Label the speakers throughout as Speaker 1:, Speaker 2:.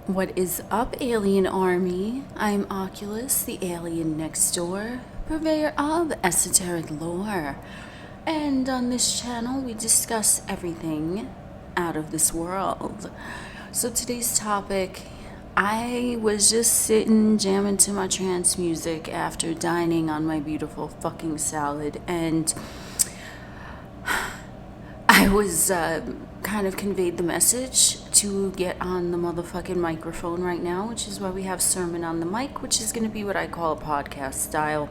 Speaker 1: What is up, alienARMy? I'm Oculus, the alien next door, purveyor of esoteric lore. And on this channel, we discuss everything out of this world. So today's topic, I was just sitting jamming to my trance music after dining on my beautiful fucking salad, and I was kind of conveyed the message to get on the motherfucking microphone right now, which is why we have sermon on the mic, which is going to be what I call a podcast style.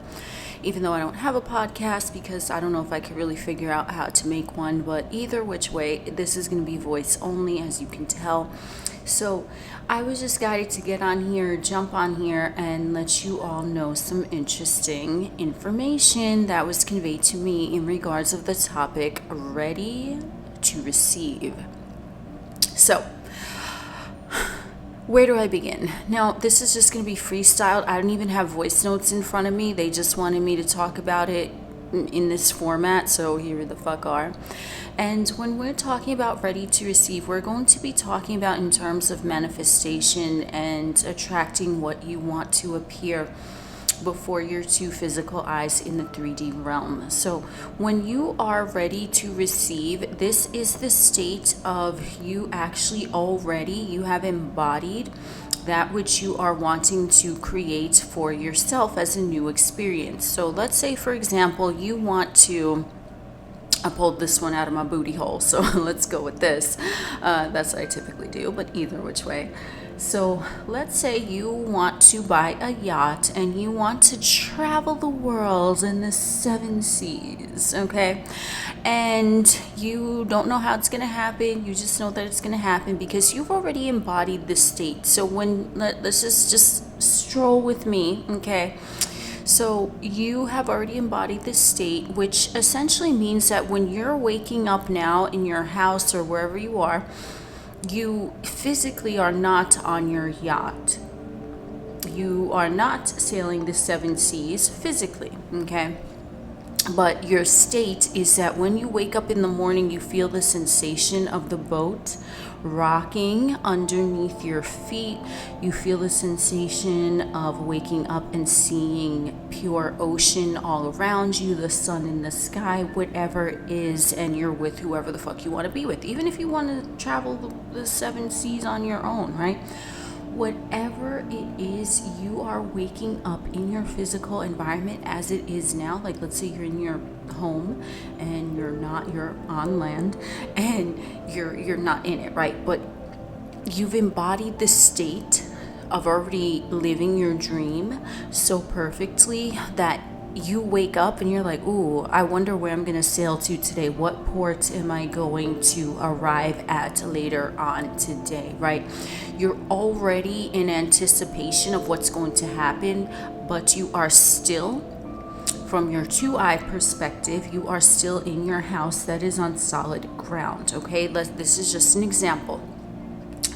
Speaker 1: Even though I don't have a podcast because I don't know if I could really figure out how to make one, but either which way, this is going to be voice only, as you can tell. So I was just guided to get on here, jump on here, and let you all know some interesting information that was conveyed to me in regards of the topic, ready to receive. So, where do I begin? Now, this is just going to be freestyled. I don't even have voice notes in front of me. They just wanted me to talk about it in this format, so here the fuck are. And when we're talking about ready to receive, we're going to be talking about in terms of manifestation and attracting what you want to appear before your two physical eyes in the 3D realm. So when you are ready to receive, this is the state of you actually already, you have embodied that which you are wanting to create for yourself as a new experience. So let's say, for example, you want to, I pulled this one out of my booty hole, so let's go with this. That's what I typically do, but either which way. So let's say you want to buy a yacht and you want to travel the world in the 7 seas, okay? And you don't know how it's going to happen. You just know that it's going to happen because you've already embodied this state. So let's just stroll with me, okay? So you have already embodied this state, which essentially means that when you're waking up now in your house or wherever you are, you physically are not on your yacht. You are not sailing the 7 seas physically, okay? But your state is that when you wake up in the morning, you feel the sensation of the boat rocking underneath your feet. You feel the sensation of waking up and seeing pure ocean all around you, the sun in the sky, whatever it is, and you're with whoever the fuck you want to be with. Even if you want to travel the 7 seas on your own, right? Whatever it is, you are waking up in your physical environment as it is now. Like, let's say you're in your home and you're on land and you're not in it, right? But you've embodied the state of already living your dream so perfectly that you wake up and you're like, ooh, I wonder where I'm going to sail to today. What port am I going to arrive at later on today, right? You're already in anticipation of what's going to happen, but you are still, from your 2-eye perspective, you are still in your house that is on solid ground, okay? This is just an example.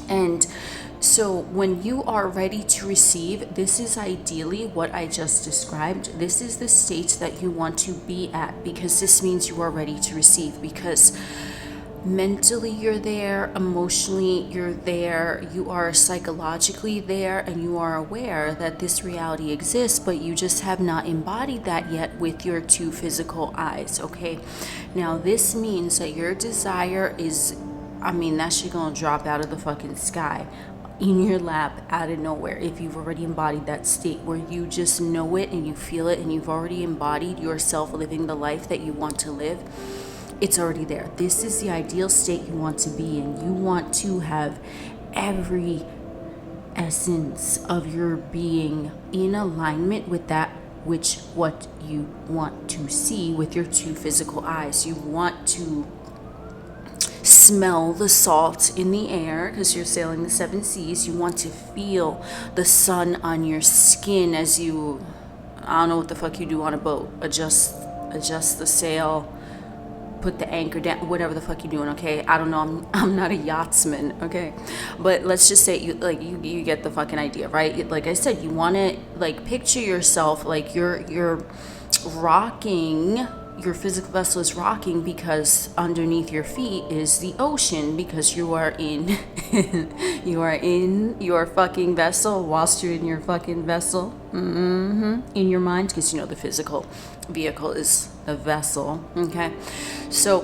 Speaker 1: And so when you are ready to receive, this is ideally what I just described. This is the state that you want to be at, because this means you are ready to receive, because mentally you're there, emotionally you're there, you are psychologically there, and you are aware that this reality exists, but you just have not embodied that yet with your 2 physical eyes, okay? Now this means that your desire is, that shit gonna drop out of the fucking sky in your lap out of nowhere if you've already embodied that state where you just know it and you feel it and you've already embodied yourself living the life that you want to live. It's already there. This is the ideal state you want to be in. You want to have every essence of your being in alignment with that what you want to see with your 2 physical eyes. You want to smell the salt in the air because you're sailing the 7 seas. You want to feel the sun on your skin as you, I don't know what the fuck you do on a boat, adjust the sail, put the anchor down, whatever the fuck you're doing, okay? I don't know, I'm not a yachtsman, okay? But let's just say you get the fucking idea, right? Like I said, you want to like picture yourself like you're rocking your physical vessel is rocking because underneath your feet is the ocean, because you are in you are in your fucking vessel whilst you're in your fucking vessel, in your mind, because the physical vehicle is a vessel. Okay, so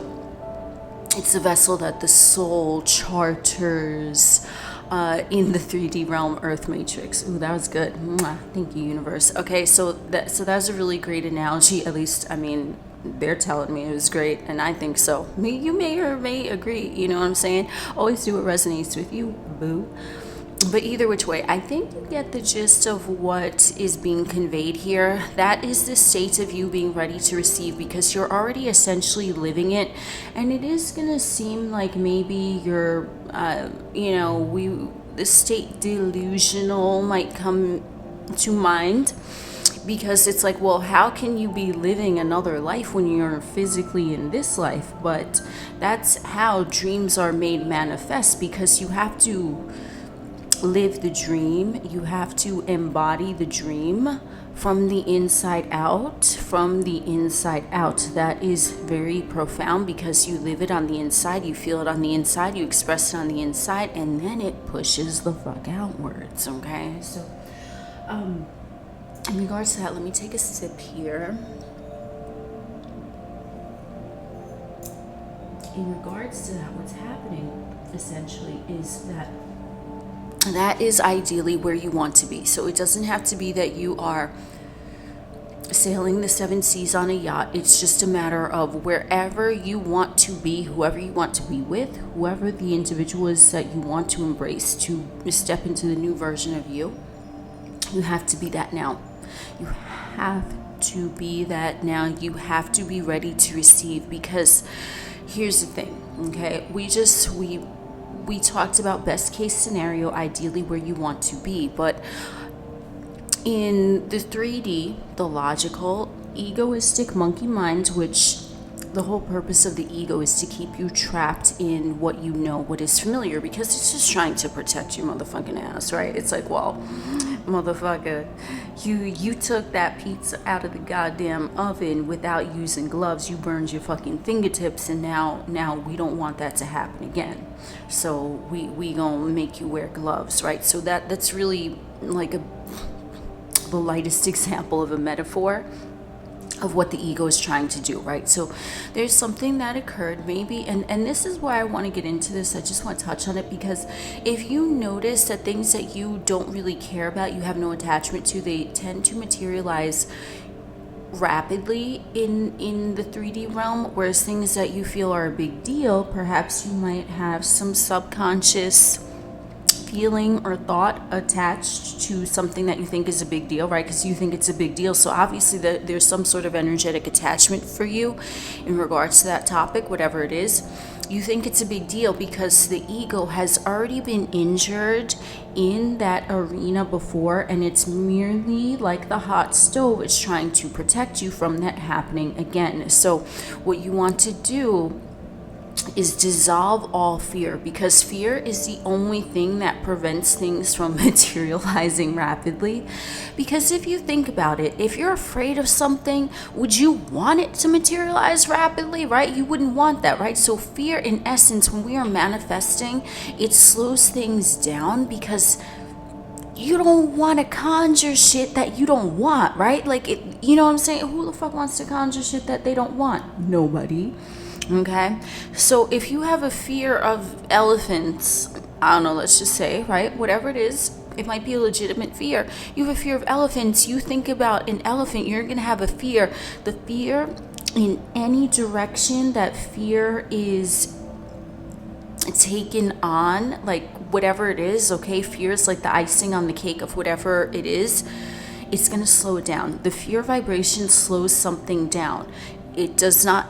Speaker 1: it's a vessel that the soul charters in the 3D realm, Earth Matrix. Ooh, that was good. Mwah. Thank you, universe. Okay, so that's a really great analogy. At least, I mean, they're telling me it was great, and I think so. You may or may agree. You know what I'm saying? Always do what resonates with you, boo. But either which way, I think you get the gist of what is being conveyed here. That is the state of you being ready to receive, because you're already essentially living it. And it is going to seem like maybe you're, the state delusional might come to mind, because it's like, well, how can you be living another life when you're physically in this life? But that's how dreams are made manifest, because you have to live the dream, you have to embody the dream from the inside out. That is very profound, because you live it on the inside, you feel it on the inside, you express it on the inside, and then it pushes the fuck outwards. Okay, so in regards to that, let me take a sip here. In regards to that, what's happening essentially is that is ideally where you want to be. So it doesn't have to be that you are sailing the 7 seas on a yacht. It's just a matter of wherever you want to be, whoever you want to be with, whoever the individual is that you want to embrace to step into the new version of you. You have to be that now. You have to be that now. You have to be ready to receive, because here's the thing, okay? We talked about best case scenario, ideally where you want to be, but in the 3D, the logical, egoistic monkey mind, which the whole purpose of the ego is to keep you trapped in what you know, what is familiar, because it's just trying to protect your motherfucking ass, right? It's like, well, motherfucker, you took that pizza out of the goddamn oven without using gloves. You burned your fucking fingertips, and now we don't want that to happen again. So we gonna make you wear gloves, right? So that's really like the lightest example of a metaphor of what the ego is trying to do, right? So there's something that occurred maybe, and this is why I want to get into this. I just want to touch on it, because if you notice that things that you don't really care about, you have no attachment to, they tend to materialize rapidly in the 3D realm, whereas things that you feel are a big deal, perhaps you might have some subconscious feeling or thought attached to something that you think is a big deal, right? Because you think it's a big deal. So obviously there's some sort of energetic attachment for you in regards to that topic, whatever it is. You think it's a big deal because the ego has already been injured in that arena before, and it's merely like the hot stove. It's trying to protect you from that happening again. So what you want to do is dissolve all fear, because fear is the only thing that prevents things from materializing rapidly. Because if you think about it, if you're afraid of something, would you want it to materialize rapidly, right? You wouldn't want that, right? So fear, in essence, when we are manifesting, it slows things down, because you don't want to conjure shit that you don't want, right? Like, you know what I'm saying? Who the fuck wants to conjure shit that they don't want? Nobody. Okay, so if you have a fear of elephants, I don't know, let's just say, right, whatever it is, it might be a legitimate fear. You have a fear of elephants, you think about an elephant, you're going to have a fear. The fear in any direction that fear is taken on, like whatever it is, okay, fear is like the icing on the cake of whatever it is, it's going to slow it down. The fear vibration slows something down. It does not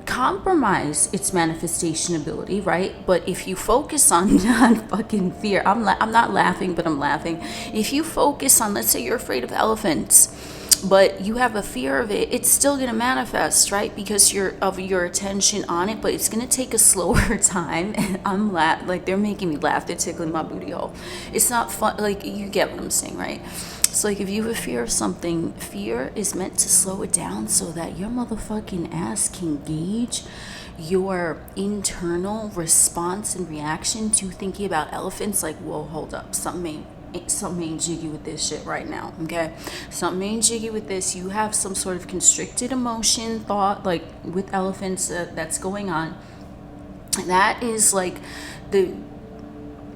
Speaker 1: compromise its manifestation ability, right? But if you focus on fucking fear, I'm not laughing, but I'm laughing. If you focus on, let's say you're afraid of elephants, but you have a fear of it, it's still going to manifest, right? Because you're of your attention on it, but it's going to take a slower time. And I'm like, they're making me laugh, they're tickling my booty hole. It's not fun, like, you get what I'm saying, right? So like, if you have a fear of something, fear is meant to slow it down so that your motherfucking ass can gauge your internal response and reaction to thinking about elephants. Like, whoa, hold up, something ain't jiggy with this shit right now, okay? Something ain't jiggy with this. You have some sort of constricted emotion, thought, like with elephants, that's going on. That is like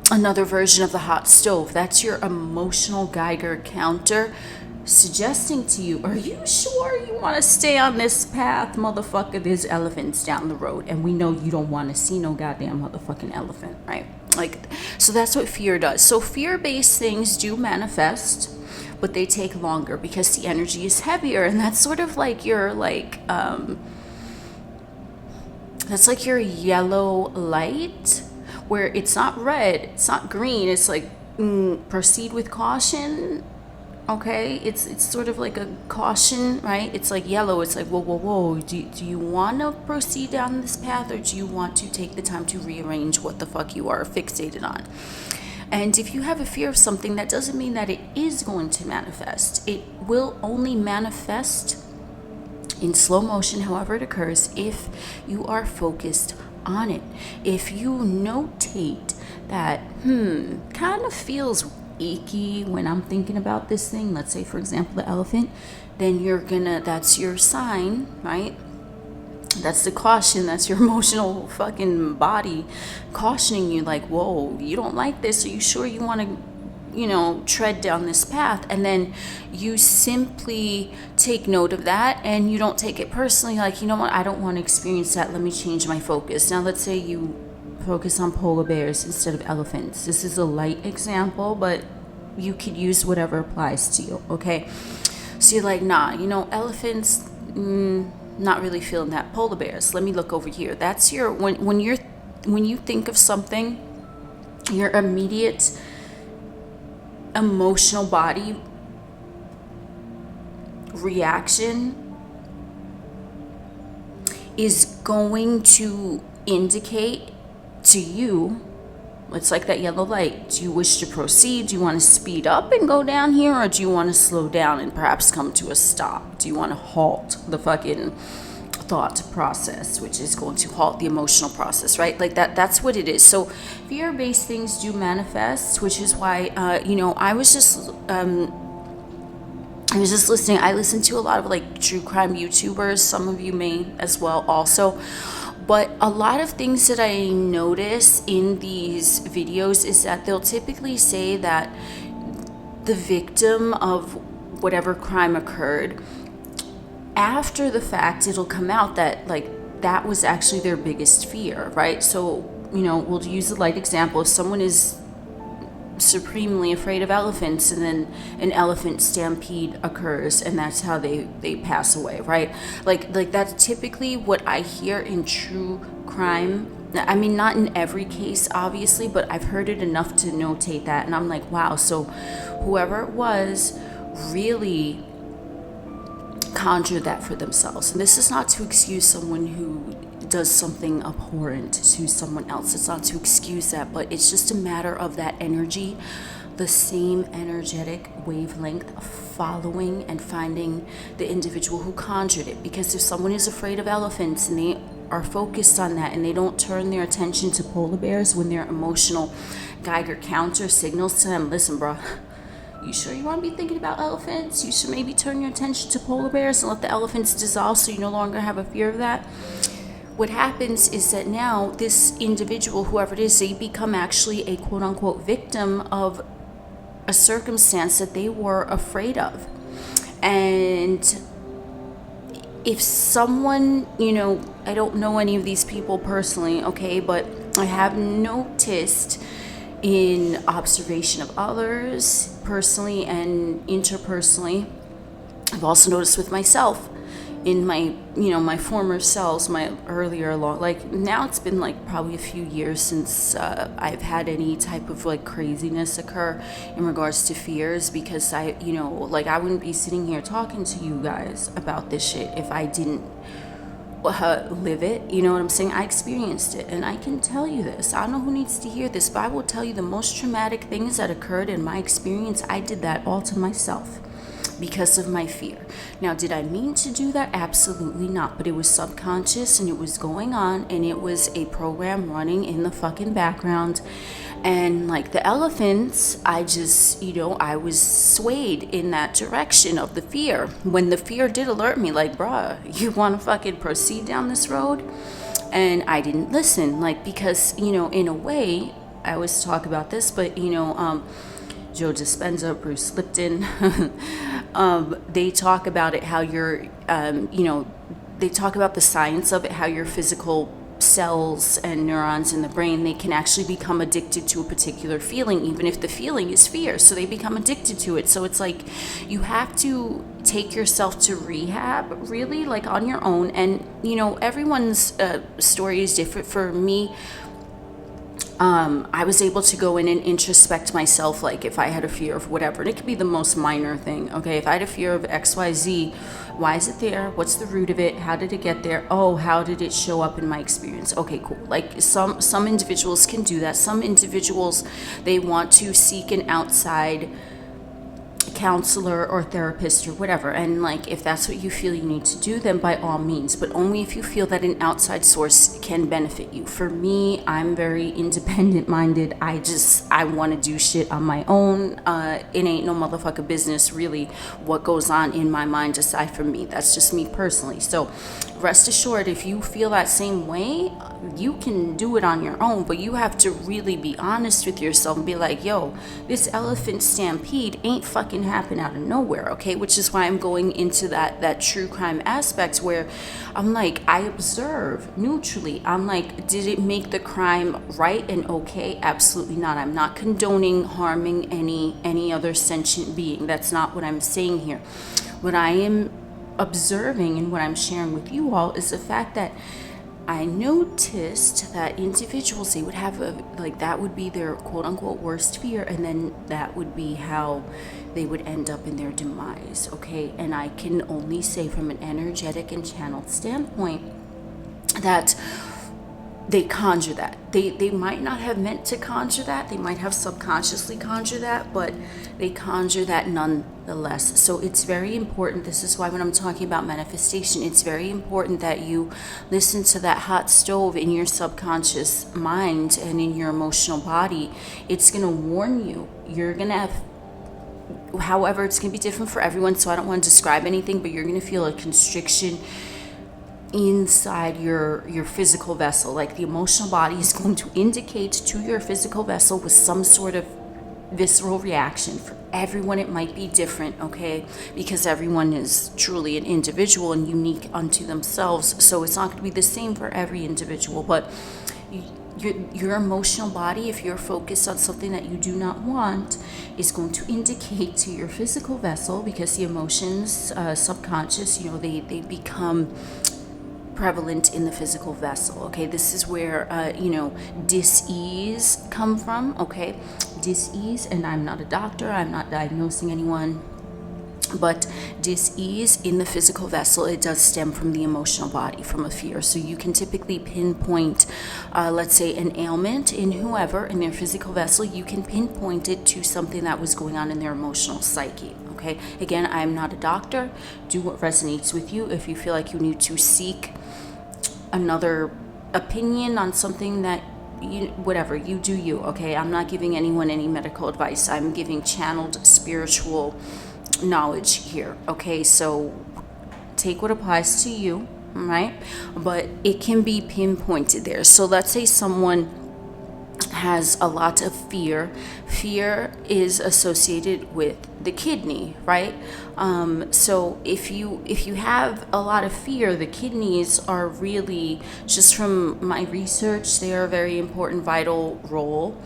Speaker 1: another version of the hot stove. That's your emotional Geiger counter suggesting to you, are you sure you want to stay on this path, motherfucker? There's elephants down the road, and we know you don't want to see no goddamn motherfucking elephant, right? Like, so that's what fear does. So fear-based things do manifest, but they take longer because the energy is heavier. And that's sort of like your that's like your yellow light, where it's not red, it's not green, it's like proceed with caution. Okay, it's sort of like a caution, right? It's like yellow. It's like, whoa. Do you want to proceed down this path, or do you want to take the time to rearrange what the fuck you are fixated on? And if you have a fear of something, that doesn't mean that it is going to manifest. It will only manifest in slow motion, however it occurs, if you are focused on it. If you notate that, kind of feels icky when I'm thinking about this thing, let's say for example the elephant, then that's your sign, right? That's the caution. That's your emotional fucking body cautioning you, like, whoa, you don't like this, are you sure you want to tread down this path? And then you simply take note of that, and you don't take it personally, like, you know what, I don't want to experience that, let me change my focus. Now let's say you focus on polar bears instead of elephants. This is a light example, but you could use whatever applies to you, okay? So you're like, nah, elephants, not really feeling that. Polar bears, let me look over here. That's your, when you think of something, your immediate emotional body reaction is going to indicate to you, it's like that yellow light. Do you wish to proceed? Do you want to speed up and go down here, or do you want to slow down and perhaps come to a stop? Do you want to halt the fucking thought process, which is going to halt the emotional process, right? Like that's what it is. So fear-based things do manifest, which is why I was just listening. I listen to a lot of like true crime YouTubers. Some of you may as well also. But a lot of things that I notice in these videos is that they'll typically say that the victim of whatever crime occurred, after the fact, it'll come out that like that was actually their biggest fear, right? So, we'll use the light example. If someone is supremely afraid of elephants, and then an elephant stampede occurs, and that's how they pass away, right? Like that's typically what I hear in true crime. I mean, not in every case, obviously, but I've heard it enough to notate that, and I'm like, wow, so whoever it was really conjured that for themselves. And this is not to excuse someone who does something abhorrent to someone else. It's not to excuse that, but it's just a matter of that energy, the same energetic wavelength, following and finding the individual who conjured it. Because if someone is afraid of elephants and they are focused on that, and they don't turn their attention to polar bears when their emotional Geiger counter signals to them, listen, bro, you sure you want to be thinking about elephants? You should maybe turn your attention to polar bears and let the elephants dissolve so you no longer have a fear of that. What happens is that now this individual, whoever it is, they become actually a quote-unquote victim of a circumstance that they were afraid of. And if someone, I don't know any of these people personally, okay, but I have noticed in observation of others, personally and interpersonally, I've also noticed with myself, in my, my former selves, my earlier like now it's been like probably a few years since I've had any type of like craziness occur in regards to fears, because I, like I wouldn't be sitting here talking to you guys about this shit if I didn't live it. You know what I'm saying? I experienced it, and I can tell you this. I don't know who needs to hear this, but I will tell you the most traumatic things that occurred in my experience, I did that all to myself because of my fear. Now, did I mean to do that? Absolutely not. But it was subconscious, and it was going on, and it was a program running in the fucking background. And like the elephants, I just, I was swayed in that direction of the fear. When the fear did alert me, like, bruh, you want to fucking proceed down this road? And I didn't listen, like, because, in a way, I always talk about this, but, Joe Dispenza, Bruce Lipton, they talk about it, how you're, they talk about the science of it, how your physical cells and neurons in the brain, they can actually become addicted to a particular feeling, even if the feeling is fear. So they become addicted to it. So it's like you have to take yourself to rehab, really, like on your own. And, everyone's story is different. For me, I was able to go in and introspect myself, like if I had a fear of whatever, and it could be the most minor thing, okay? If I had a fear of XYZ, why is it there? What's the root of it? How did it get there? Oh, how did it show up in my experience? Okay, cool. Like some individuals can do that. Some individuals, they want to seek an outside counselor or therapist or whatever, and like if that's what you feel you need to do, then by all means, but only if you feel that an outside source can benefit you. For me, I'm very independent minded. I want to do shit on my own. It ain't no motherfucker business really what goes on in my mind aside from me. That's just me personally. So rest assured, if you feel that same way, you can do it on your own, but you have to really be honest with yourself and be like, yo, this elephant stampede ain't fucking happen out of nowhere, okay? Which is why I'm going into that true crime aspect, where I'm like, I observe neutrally. I'm like, did it make the crime right and okay? Absolutely not. I'm not condoning harming any other sentient being. That's not what I'm saying here. What I am observing and what I'm sharing with you all is the fact that I noticed that individuals, they would have that would be their quote unquote worst fear, and then that would be how they would end up in their demise, okay? And I can only say from an energetic and channeled standpoint that they conjure that. They might not have meant to conjure that. They might have subconsciously conjured that, but they conjure that nonetheless. So it's very important. This is why when I'm talking about manifestation, it's very important that you listen to that hot stove in your subconscious mind and in your emotional body. It's going to warn you. You're going to have, however, it's going to be different for everyone, so I don't want to describe anything, but you're going to feel a constriction inside your physical vessel. Like the emotional body is going to indicate to your physical vessel with some sort of visceral reaction. For everyone it might be different, okay, because everyone is truly an individual and unique unto themselves, so it's not going to be the same for every individual. But your emotional body, if you're focused on something that you do not want, is going to indicate to your physical vessel, because the emotions, subconscious, they become prevalent in the physical vessel, okay? This is where dis-ease come from, okay? Dis-ease, and I'm not a doctor, I'm not diagnosing anyone, but dis-ease in the physical vessel, it does stem from the emotional body, from a fear. So you can typically pinpoint, let's say, an ailment in whoever in their physical vessel. You can pinpoint it to something that was going on in their emotional psyche, okay? Again, I'm not a doctor. Do what resonates with you. If you feel like you need to seek another opinion on something, that whatever, you do you, okay? I'm not giving anyone any medical advice. I'm giving channeled spiritual knowledge here, okay? So take what applies to you, right? But it can be pinpointed there. So let's say someone has a lot of fear. Fear is associated with the kidney, right? So if you have a lot of fear, the kidneys are really, just from my research, they are a very important, vital role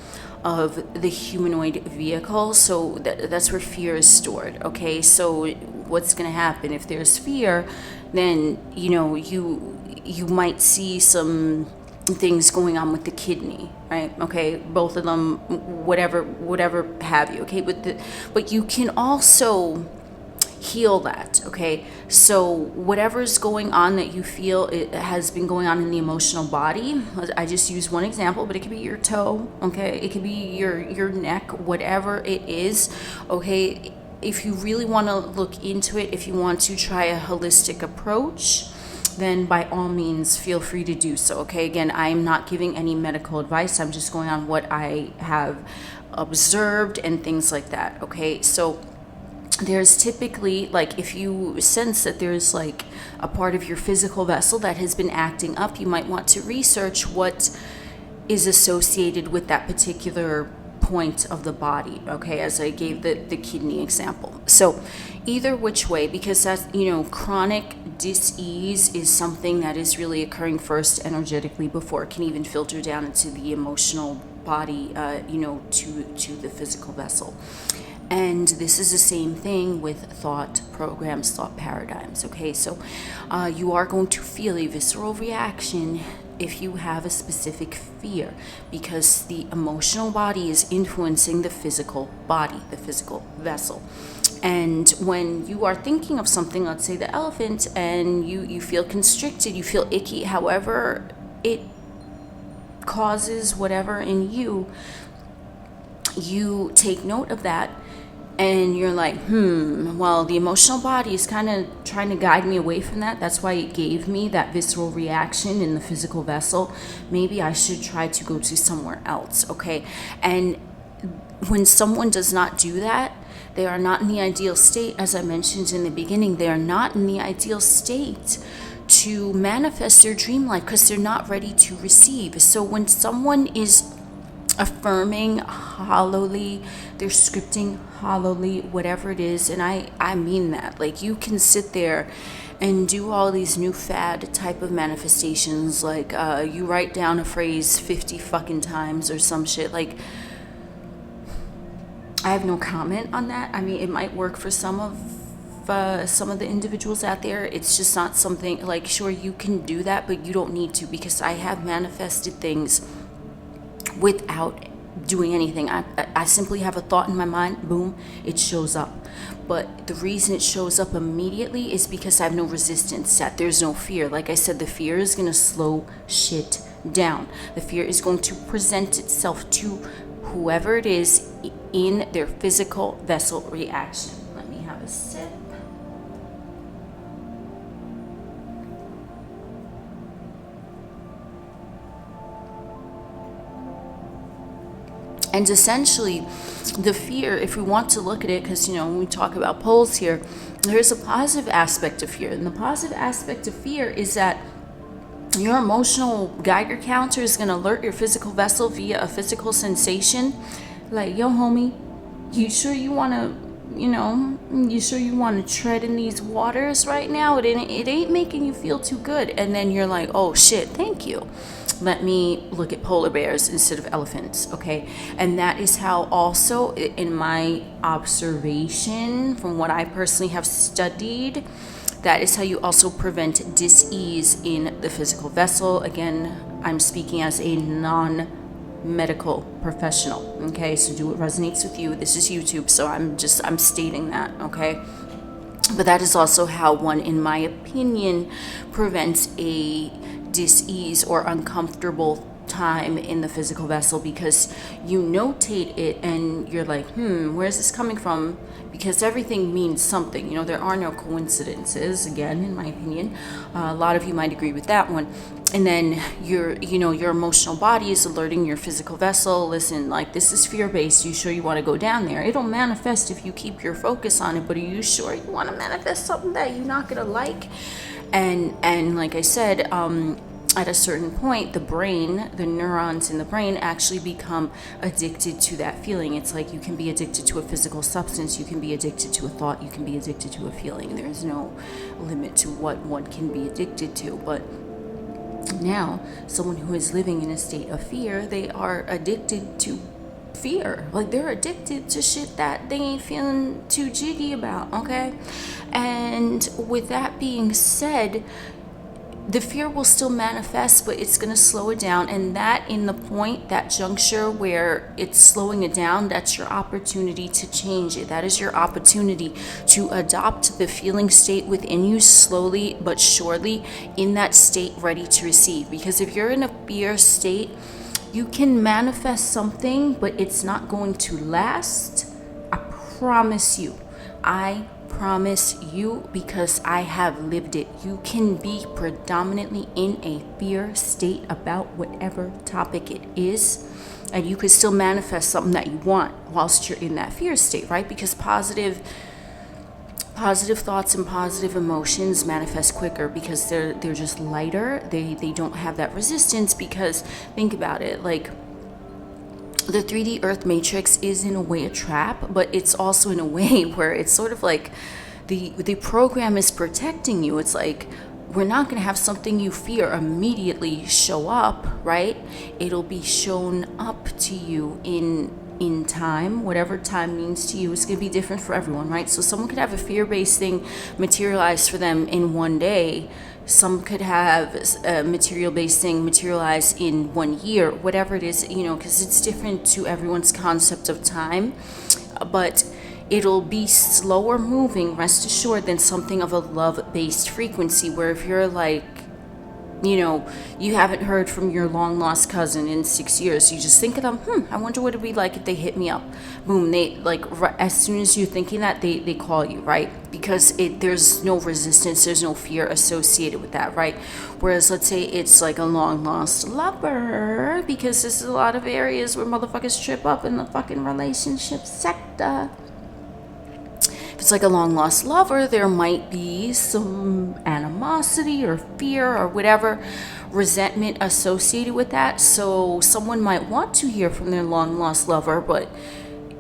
Speaker 1: of the humanoid vehicle. So that's where fear is stored, okay? So what's going to happen if there's fear, then you might see some things going on with the kidney, right? Okay, both of them, whatever have you. Okay, but you can also heal that. Okay, so whatever's going on that you feel it has been going on in the emotional body, I just use one example, but it could be your toe, okay, it could be your neck, whatever it is. Okay, if you really want to look into it, if you want to try a holistic approach, then by all means feel free to do so. Okay, again, I am not giving any medical advice, I'm just going on what I have observed and things like that. Okay, so there's typically, like, if you sense that there's like a part of your physical vessel that has been acting up, you might want to research what is associated with that particular point of the body. Okay, as I gave the kidney example. So either which way, because that's, chronic dis-ease is something that is really occurring first energetically before it can even filter down into the emotional body, to the physical vessel. And this is the same thing with thought programs, thought paradigms. Okay, so you are going to feel a visceral reaction if you have a specific fear, because the emotional body is influencing the physical body, the physical vessel. And when you are thinking of something, let's say the elephant, and you feel constricted, you feel icky, however it causes whatever in you, you take note of that. And you're like, well, the emotional body is kind of trying to guide me away from that. That's why it gave me that visceral reaction in the physical vessel. Maybe I should try to go to somewhere else, okay? And when someone does not do that, they are not in the ideal state. As I mentioned in the beginning, they are not in the ideal state to manifest their dream life because they're not ready to receive. So when someone is affirming hollowly, they're scripting hollowly, whatever it is, and I mean that. Like, you can sit there and do all these new fad type of manifestations, like you write down a phrase 50 fucking times or some shit. Like, I have no comment on that. I mean, it might work for some of the individuals out there. It's just not something, like, sure, you can do that, but you don't need to, because I have manifested things without doing anything. I simply have a thought in my mind, boom, it shows up. But the reason it shows up immediately is because I have no resistance, that there's no fear. Like I said, the fear is going to slow shit down. The fear is going to present itself to whoever it is in their physical vessel reaction. Let me have a sip. And essentially, the fear, if we want to look at it, because, when we talk about poles here, there's a positive aspect of fear. And the positive aspect of fear is that your emotional Geiger counter is going to alert your physical vessel via a physical sensation. Like, yo, homie, you sure you want to tread in these waters right now? It ain't making you feel too good. And then you're like, oh shit, thank you. Let me look at polar bears instead of elephants, okay? And that is how also, in my observation, from what I personally have studied, that is how you also prevent dis-ease in the physical vessel. Again, I'm speaking as a non-medical professional, okay? So do what resonates with you. This is YouTube, so I'm stating that, okay? But that is also how one, in my opinion, prevents a dis-ease or uncomfortable time in the physical vessel, because you notate it and you're like, where's this coming from? Because everything means something. There are no coincidences, again, in my opinion. A lot of you might agree with that one. And then your emotional body is alerting your physical vessel, listen, like, this is fear-based. You sure you want to go down there? It'll manifest if you keep your focus on it, but are you sure you want to manifest something that you're not going to like? And like I said, at a certain point, the brain, the neurons in the brain actually become addicted to that feeling. It's like you can be addicted to a physical substance, you can be addicted to a thought, you can be addicted to a feeling. There's no limit to what one can be addicted to. But now, someone who is living in a state of fear, they are addicted to fear. Like, they're addicted to shit that they ain't feeling too jiggy about, okay? And with that being said, the fear will still manifest, but it's going to slow it down. And that, in the point, that juncture where it's slowing it down, that's your opportunity to change it. That is your opportunity to adopt the feeling state within you slowly but surely, in that state ready to receive. Because if you're in a fear state, you can manifest something, but it's not going to last. I promise you. I promise you, because I have lived it. You can be predominantly in a fear state about whatever topic it is, and you could still manifest something that you want whilst you're in that fear state, right? Because positive thoughts and positive emotions manifest quicker, because they're just lighter. They don't have that resistance. Because think about it, like, the 3D Earth Matrix is in a way a trap, but it's also in a way where it's sort of like the program is protecting you. It's like, we're not going to have something you fear immediately show up, right? It'll be shown up to you in time. Whatever time means to you, it's going to be different for everyone, right? So someone could have a fear-based thing materialize for them in one day. Some could have a material-based thing materialize in 1 year, whatever it is, because it's different to everyone's concept of time. But it'll be slower moving, rest assured, than something of a love-based frequency, where if you're like, you haven't heard from your long-lost cousin in 6 years, you just think of them, I wonder what it'd be like if they hit me up. Boom, they, like, as soon as you're thinking that, they call you, right? Because there's no resistance, there's no fear associated with that, right? Whereas, let's say it's like a long-lost lover, because there's a lot of areas where motherfuckers trip up in the fucking relationship sector. If it's like a long-lost lover, there might be some animosity or fear or whatever, resentment associated with that. So someone might want to hear from their long-lost lover, but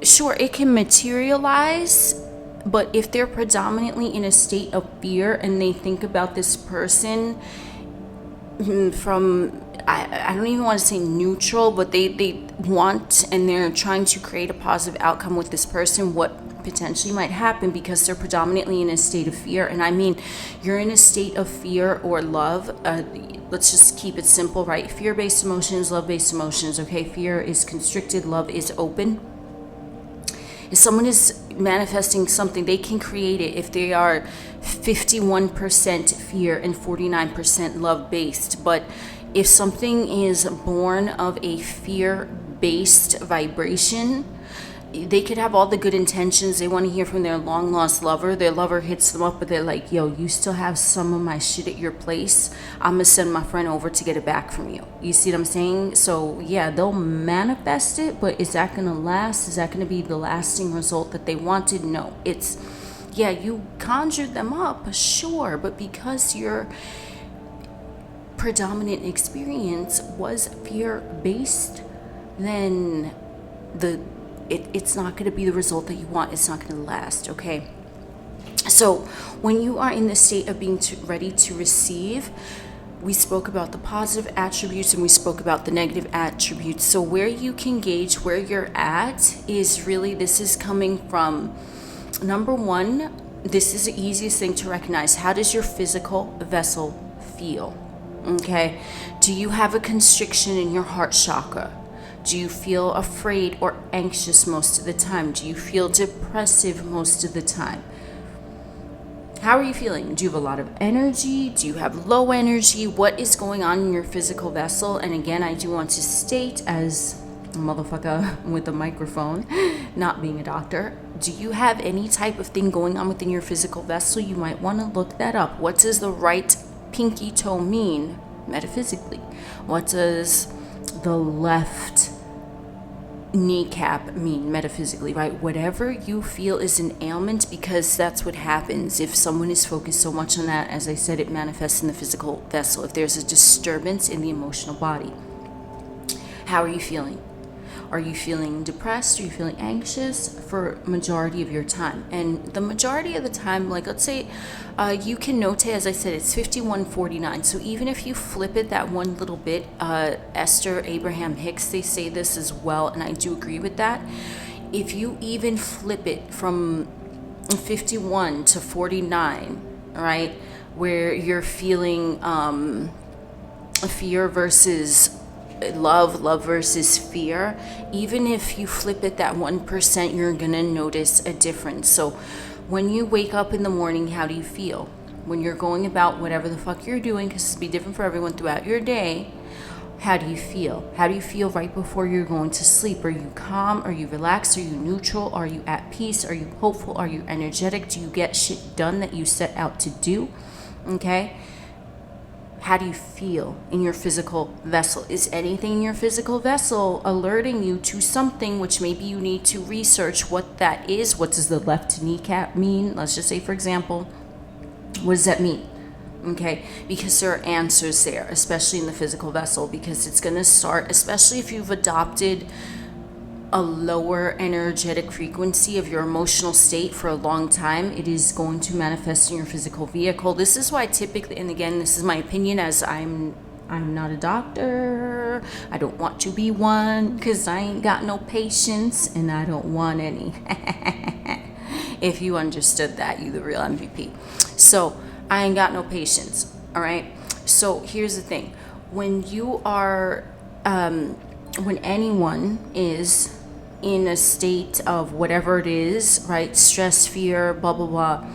Speaker 1: sure, it can materialize. But if they're predominantly in a state of fear and they think about this person from, I don't even want to say neutral, but they want, and they're trying to create a positive outcome with this person, what potentially might happen, because they're predominantly in a state of fear. And I mean, you're in a state of fear or love. Let's just keep it simple, right? Fear-based emotions, love-based emotions. Okay, fear is constricted, love is open. If someone is manifesting something, they can create it if they are 51% fear and 49% love-based. But if something is born of a fear-based vibration, they could have all the good intentions. They want to hear from their long-lost lover. Their lover hits them up, but they're like, yo, you still have some of my shit at your place. I'm going to send my friend over to get it back from you. You see what I'm saying? So, yeah, they'll manifest it, but is that going to last? Is that going to be the lasting result that they wanted? No. It's, yeah, you conjured them up, sure, but because your predominant experience was fear-based, then it's not going to be the result that you want. It's not going to last, okay? So when you are in the state of being ready to receive, we spoke about the positive attributes and we spoke about the negative attributes. So where you can gauge where you're at is really, this is coming from, number one, this is the easiest thing to recognize. How does your physical vessel feel? Okay? Do you have a constriction in your heart chakra? Do you feel afraid or anxious most of the time? Do you feel depressive most of the time? How are you feeling? Do you have a lot of energy? Do you have low energy? What is going on in your physical vessel? And again, I do want to state, as a motherfucker with a microphone, not being a doctor, do you have any type of thing going on within your physical vessel? You might want to look that up. What does the right pinky toe mean metaphysically? What does the left kneecap mean metaphysically, right? Whatever you feel is an ailment, because that's what happens if someone is focused so much on that. As I said, it manifests in the physical vessel. If there's a disturbance in the emotional body, how are you feeling? Are you feeling depressed? Are you feeling anxious? For majority of your time. And the majority of the time, like let's say you can notate, as I said, it's 5149. So even if you flip it that one little bit, Esther Abraham Hicks, they say this as well, and I do agree with that. If you even flip it from 51 to 49, right, where you're feeling fear versus love versus fear, even if you flip it that 1%, you're gonna notice a difference. So when you wake up in the morning, how do you feel? When you're going about whatever the fuck you're doing, because it's be different for everyone throughout your day, how do you feel? How do you feel right before you're going to sleep? Are you calm? Are you relaxed? Are you neutral? Are you at peace? Are you hopeful? Are you energetic? Do you get shit done that you set out to do? Okay? How do you feel in your physical vessel? Is anything in your physical vessel alerting you to something which maybe you need to research what that is? What does the left kneecap mean? Let's just say, for example, what does that mean? Okay, because there are answers there, especially in the physical vessel, because it's going to start, especially if you've adopted a lower energetic frequency of your emotional state for a long time, it is going to manifest in your physical vehicle. This is why typically, and again, this is my opinion, as I'm not a doctor, I don't want to be one, because I ain't got no patience and I don't want any. If you understood that, you the real MVP. So I ain't got no patience. All right. So here's the thing: when you are, when anyone is in a state of whatever it is, right? Stress, fear, blah blah blah.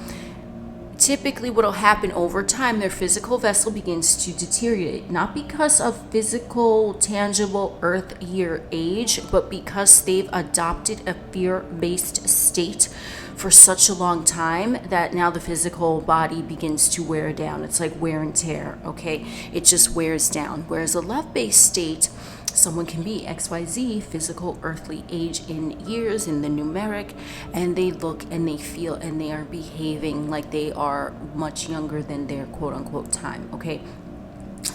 Speaker 1: Typically, what'll happen over time, their physical vessel begins to deteriorate, not because of physical, tangible earth year age, but because they've adopted a fear-based state for such a long time that now the physical body begins to wear down. It's like wear and tear, okay? It just wears down. Whereas a love-based state, someone can be XYZ, physical, earthly age in years, in the numeric, and they look and they feel and they are behaving like they are much younger than their quote-unquote time, okay?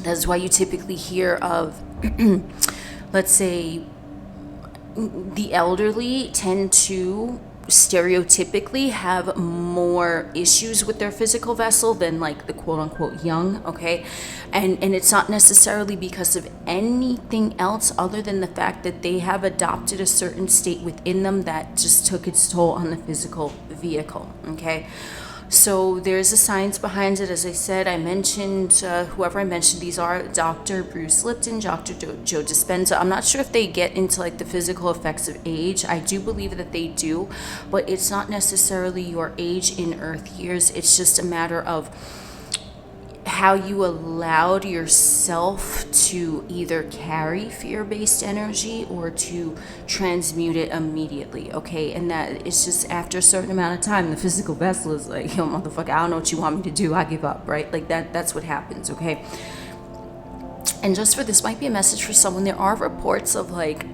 Speaker 1: That's why you typically hear of, let's say, the elderly tend to stereotypically have more issues with their physical vessel than like the quote-unquote young, okay? And it's not necessarily because of anything else other than the fact that they have adopted a certain state within them that just took its toll on the physical vehicle, okay? So there's a science behind it. As I said, I mentioned, whoever I mentioned, these are Dr. Bruce Lipton, Dr. Joe Dispenza. I'm not sure if they get into like the physical effects of age. I do believe that they do, but it's not necessarily your age in earth years. It's just a matter of how you allowed yourself to either carry fear-based energy or to transmute it immediately, okay? And that it's just after a certain amount of time, the physical vessel is like, yo, motherfucker, I don't know what you want me to do. I give up, right? Like that's what happens, okay? And just for this might be a message for someone, there are reports of like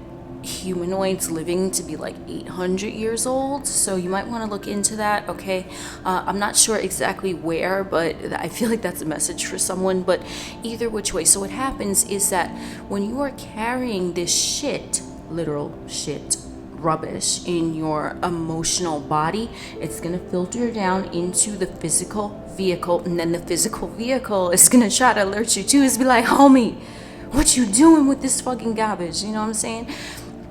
Speaker 1: humanoids living to be like 800 years old, so you might want to look into that, okay? I'm not sure exactly where, but I feel like that's a message for someone. But either which way, so what happens is that when you are carrying this shit, literal shit, rubbish in your emotional body, it's going to filter down into the physical vehicle, and then the physical vehicle is going to try to alert you too, is be like, homie, what you doing with this fucking garbage? You know what I'm saying?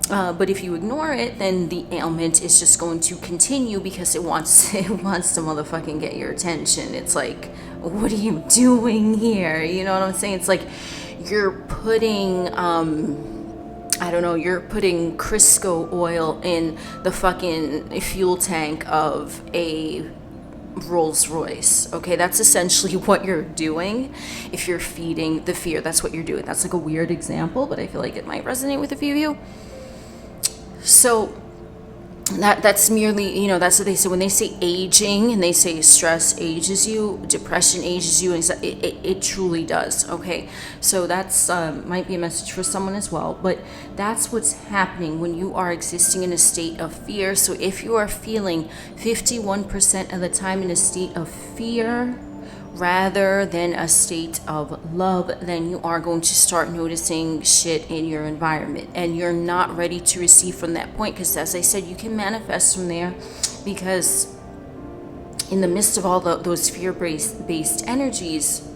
Speaker 1: But if you ignore it, then the ailment is just going to continue because it wants to motherfucking get your attention. It's like, what are you doing here? You know what I'm saying? It's like you're putting, you're putting Crisco oil in the fucking fuel tank of a Rolls Royce, okay? That's essentially what you're doing if you're feeding the fear. That's what you're doing. That's like a weird example, but I feel like it might resonate with a few of you. So that's merely, that's what they say when they say aging, and they say stress ages you, depression ages you, and it truly does, okay? So that's might be a message for someone as well, but that's what's happening when you are existing in a state of fear. So if you are feeling 51% of the time in a state of fear rather than a state of love, then you are going to start noticing shit in your environment, and you're not ready to receive from that point, because as I said, you can manifest from there, because in the midst of all those fear-based energies.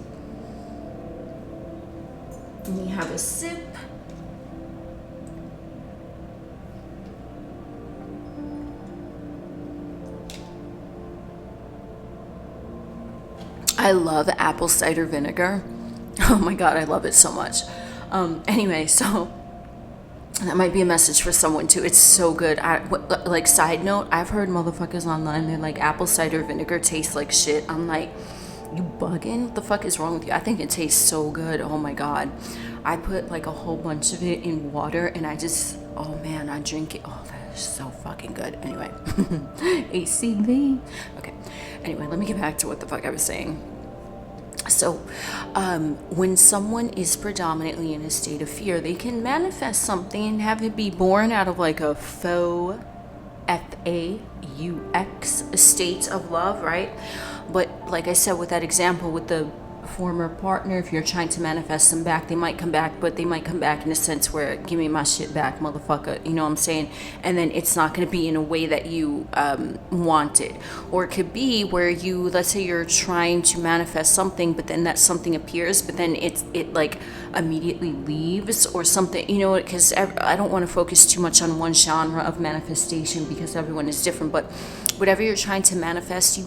Speaker 1: Let me have a sip. I love apple cider vinegar. Oh my god, I love it so much. Anyway, so that might be a message for someone too. It's so good. Like, side note, I've heard motherfuckers online, they're like, apple cider vinegar tastes like shit. I'm like, you bugging? What the fuck is wrong with you? I think it tastes so good. Oh my god. I put like a whole bunch of it in water, and I just, oh man, I drink it. Oh, that is so fucking good. Anyway, ACV. Okay. Anyway, let me get back to what the fuck I was saying. So, when someone is predominantly in a state of fear, they can manifest something and have it be born out of like a faux, FAUX, state of love, right? But like I said, with that example with the former partner, if you're trying to manifest them back, they might come back, but they might come back in a sense where, give me my shit back, motherfucker, you know what I'm saying? And then it's not going to be in a way that you want it. Or it could be where you, let's say you're trying to manifest something, but then that something appears, but then it like immediately leaves or something, you know, because I don't want to focus too much on one genre of manifestation because everyone is different, but whatever you're trying to manifest,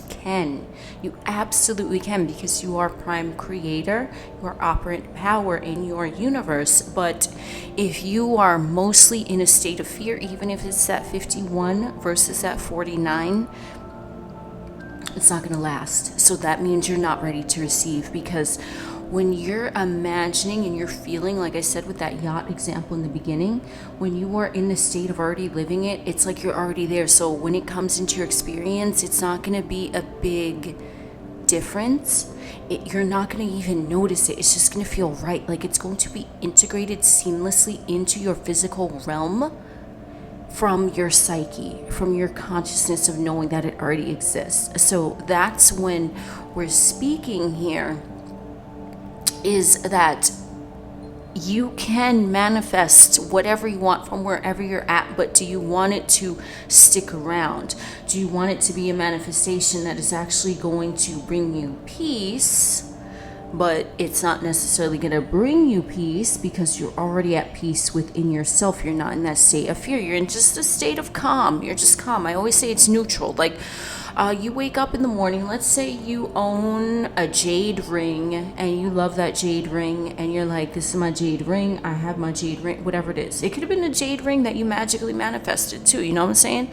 Speaker 1: you absolutely can, because you are prime creator, you are operant power in your universe. But if you are mostly in a state of fear, even if it's at 51 versus at 49, it's not going to last. So that means you're not ready to receive, because when you're imagining and you're feeling, like I said with that yacht example in the beginning, when you are in the state of already living it, it's like you're already there. So when it comes into your experience, it's not going to be a big difference. You're not going to even notice it. It's just going to feel right. Like it's going to be integrated seamlessly into your physical realm from your psyche, from your consciousness of knowing that it already exists. So that's when we're speaking here, is that you can manifest whatever you want from wherever you're at, but do you want it to stick around? Do you want it to be a manifestation that is actually going to bring you peace, but it's not necessarily going to bring you peace because you're already at peace within yourself? You're not in that state of fear. You're in just a state of calm. You're just calm. I always say it's neutral. Like, you wake up in the morning, let's say you own a jade ring and you love that jade ring and you're like, this is my jade ring, I have my jade ring, whatever it is. It could have been a jade ring that you magically manifested too, you know what I'm saying?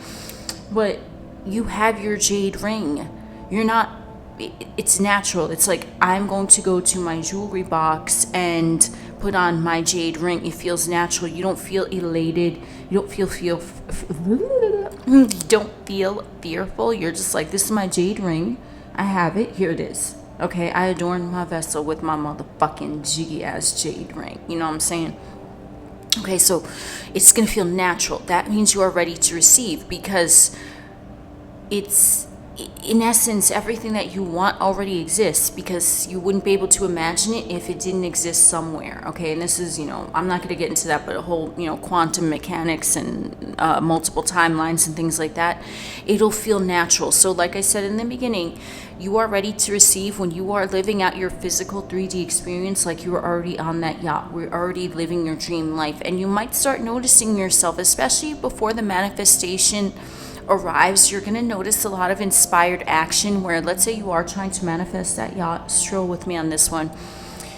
Speaker 1: But you have your jade ring. You're not, it's natural. It's like, I'm going to go to my jewelry box and put on my jade ring. It feels natural. You don't feel elated. You don't feel you don't feel fearful. You're just like, this is my jade ring. I have it. Here it is. Okay, I adorned my vessel with my motherfucking jiggy ass jade ring. You know what I'm saying? Okay, so it's gonna feel natural. That means you are ready to receive, because it's, in essence, everything that you want already exists, because you wouldn't be able to imagine it if it didn't exist somewhere. Okay, and this is, I'm not going to get into that, but a whole, quantum mechanics and multiple timelines and things like that. It'll feel natural. So like I said in the beginning, you are ready to receive when you are living out your physical 3D experience, like you are already on that yacht. We're already living your dream life. And you might start noticing yourself, especially before the manifestation arrives. You're going to notice a lot of inspired action where, let's say you are trying to manifest that yacht. Stroll with me on this one.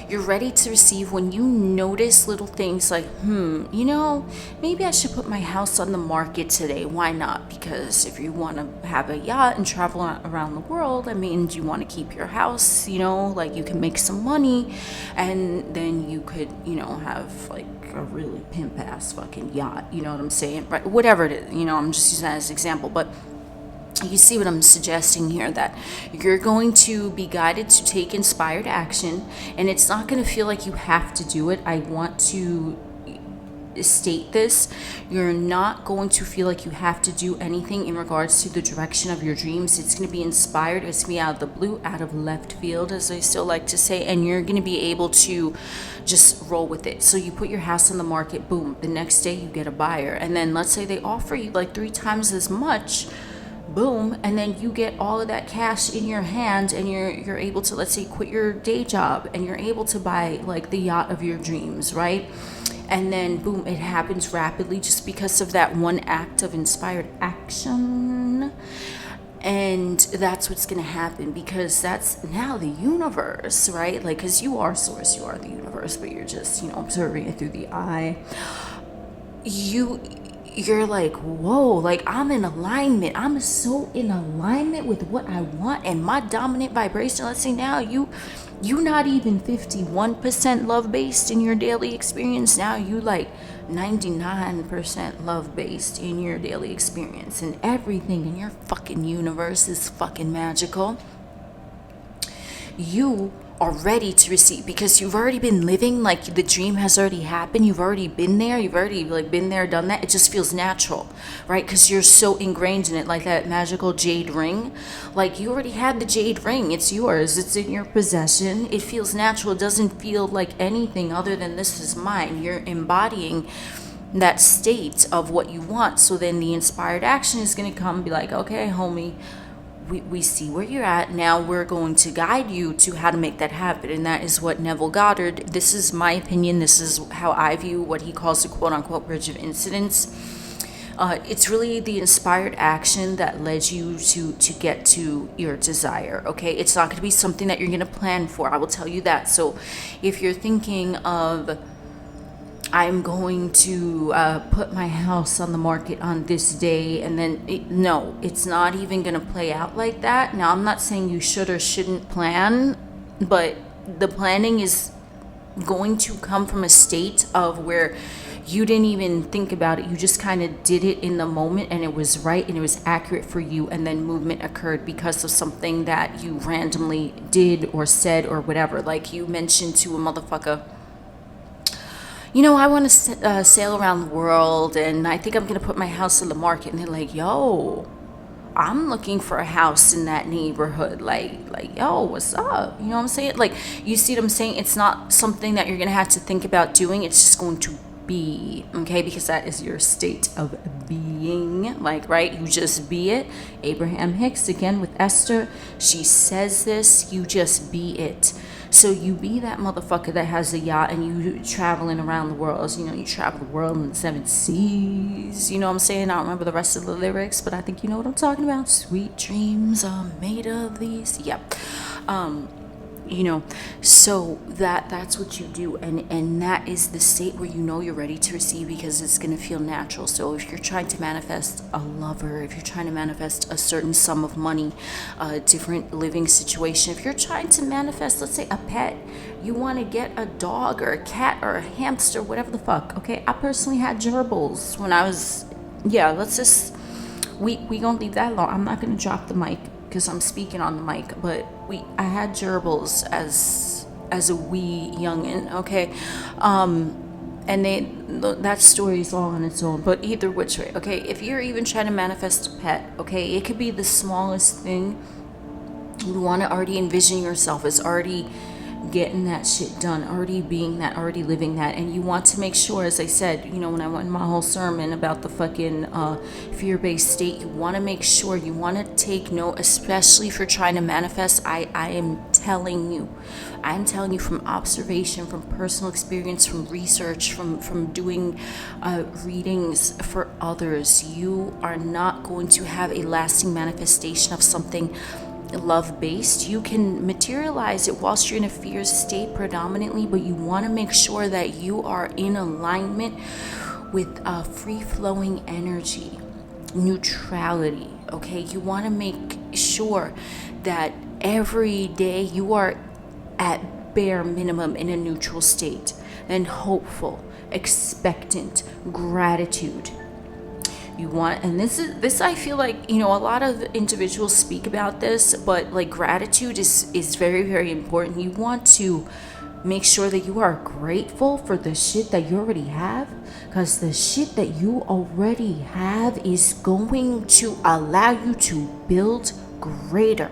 Speaker 1: You're ready to receive when you notice little things like, maybe I should put my house on the market today. Why not? Because if you want to have a yacht and travel around the world, that means you want to keep your house, like you can make some money, and then you could, have like a really pimp ass fucking yacht. You know what I'm saying? Right? Whatever it is, I'm just using that as an example, but you see what I'm suggesting here, that you're going to be guided to take inspired action, and it's not going to feel like you have to do it. I want to state this, you're not going to feel like you have to do anything in regards to the direction of your dreams. It's going to be inspired. It's going to be out of the blue, out of left field, as I still like to say, and you're going to be able to just roll with it. So you put your house on the market, boom, the next day you get a buyer, and then let's say they offer you like 3 times as much, boom, and then you get all of that cash in your hand, and you're able to, let's say, quit your day job, and you're able to buy like the yacht of your dreams, right? And then boom, it happens rapidly just because of that one act of inspired action. And that's what's going to happen, because that's now the universe, right? Like, because you are source, you are the universe, but you're just, observing it through the eye. You're like, whoa, like I'm in alignment. I'm so in alignment with what I want and my dominant vibration. Let's say now you not even 51% love based in your daily experience. Now you like 99% love based in your daily experience, and everything in your fucking universe is fucking magical. You are ready to receive, because you've already been living, like the dream has already happened. You've already been there. You've already like been there, done that. It just feels natural, right? Because you're so ingrained in it, like that magical jade ring. Like you already had the jade ring. It's yours. It's in your possession. It feels natural. It doesn't feel like anything other than this is mine. You're embodying that state of what you want. So then the inspired action is going to come and be like, okay, homie, we see where you're at. Now we're going to guide you to how to make that happen. And that is what Neville Goddard, this is my opinion, this is how I view what he calls the quote-unquote bridge of incidents. It's really the inspired action that led you to get to your desire, okay? It's not going to be something that you're going to plan for, I will tell you that. So if you're thinking of, I'm going to put my house on the market on this day, and then no, it's not even going to play out like that. Now, I'm not saying you should or shouldn't plan, but the planning is going to come from a state of where you didn't even think about it. You just kind of did it in the moment, and it was right and it was accurate for you, and then movement occurred because of something that you randomly did or said or whatever. Like you mentioned to a motherfucker, I want to sail around the world, and I think I'm going to put my house on the market. And they're like, yo, I'm looking for a house in that neighborhood. Like, yo, what's up? You know what I'm saying? Like, you see what I'm saying? It's not something that you're going to have to think about doing. It's just going to be, okay? Because that is your state of being. Like, right? You just be it. Abraham Hicks, again, with Esther, she says this, you just be it. So you be that motherfucker that has a yacht, and you traveling around the world. You travel the world in the 7 seas. You know what I'm saying? I don't remember the rest of the lyrics, but I think you know what I'm talking about. Sweet dreams are made of these. Yep. So that's what you do, and that is the state where you're ready to receive, because it's going to feel natural. So if you're trying to manifest a lover, if you're trying to manifest a certain sum of money, a different living situation, if you're trying to manifest, let's say, a pet, you want to get a dog or a cat or a hamster, whatever the fuck, okay? I personally had gerbils when I was, we gonna leave that alone. I'm not gonna drop the mic because I'm speaking on the mic, but I had gerbils as a wee youngin', okay? And that story is all on its own, but either which way, okay? If you're even trying to manifest a pet, okay, it could be the smallest thing. You want to already envision yourself as already getting that shit done, already being that, already living that. And you want to make sure, as I said, when I went in my whole sermon about the fucking fear-based state, you want to make sure, you want to take note, especially if you're trying to manifest. I am telling you from observation, from personal experience, from research, from doing readings for others, you are not going to have a lasting manifestation of something love-based. You can materialize it whilst you're in a fear state predominantly, but you want to make sure that you are in alignment with free-flowing energy, neutrality, okay? You want to make sure that every day you are at bare minimum in a neutral state, then hopeful, expectant, gratitude. You want, and this I feel like, a lot of individuals speak about this, but like gratitude is very, very important. You want to make sure that you are grateful for the shit that you already have, because the shit that you already have is going to allow you to build greater.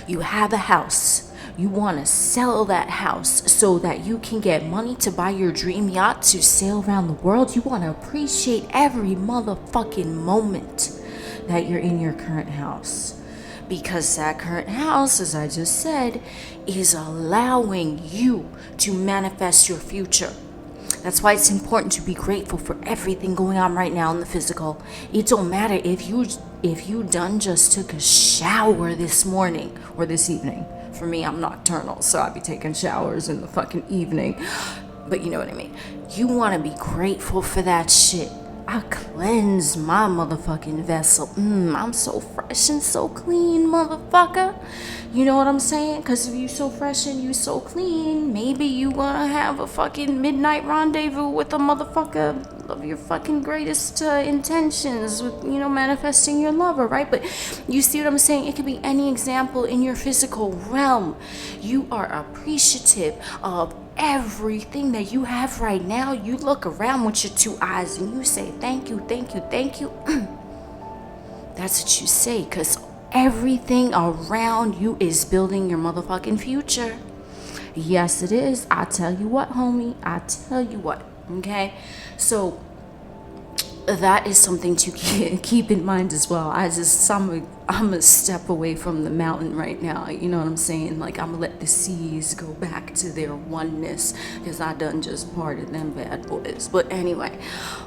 Speaker 1: You have a house. You want to sell that house so that you can get money to buy your dream yacht to sail around the world. You want to appreciate every motherfucking moment that you're in your current house. Because that current house, as I just said, is allowing you to manifest your future. That's why it's important to be grateful for everything going on right now in the physical. It don't matter if you done just took a shower this morning or this evening. For me, I'm nocturnal, so I'll be taking showers in the fucking evening. But you know what I mean. You want to be grateful for that shit. I cleanse my motherfucking vessel. I'm so fresh and so clean, motherfucker. You know what I'm saying? Because if you so fresh and you so clean, maybe you gonna have a fucking midnight rendezvous with a motherfucker of your fucking greatest intentions with, manifesting your lover, right? But you see what I'm saying? It could be any example in your physical realm. You are appreciative of everything that you have right now. You look around with your two eyes and you say, thank you, thank you, thank you. That's what you say, because everything around you is building your motherfucking future. Yes, it is. I tell you what, homie. I tell you what. Okay? So that is something to keep in mind as well. I'm a step away from the mountain right now. You know what I'm saying? Like, I'm gonna let the seas go back to their oneness, because I done just parted them bad boys. But anyway,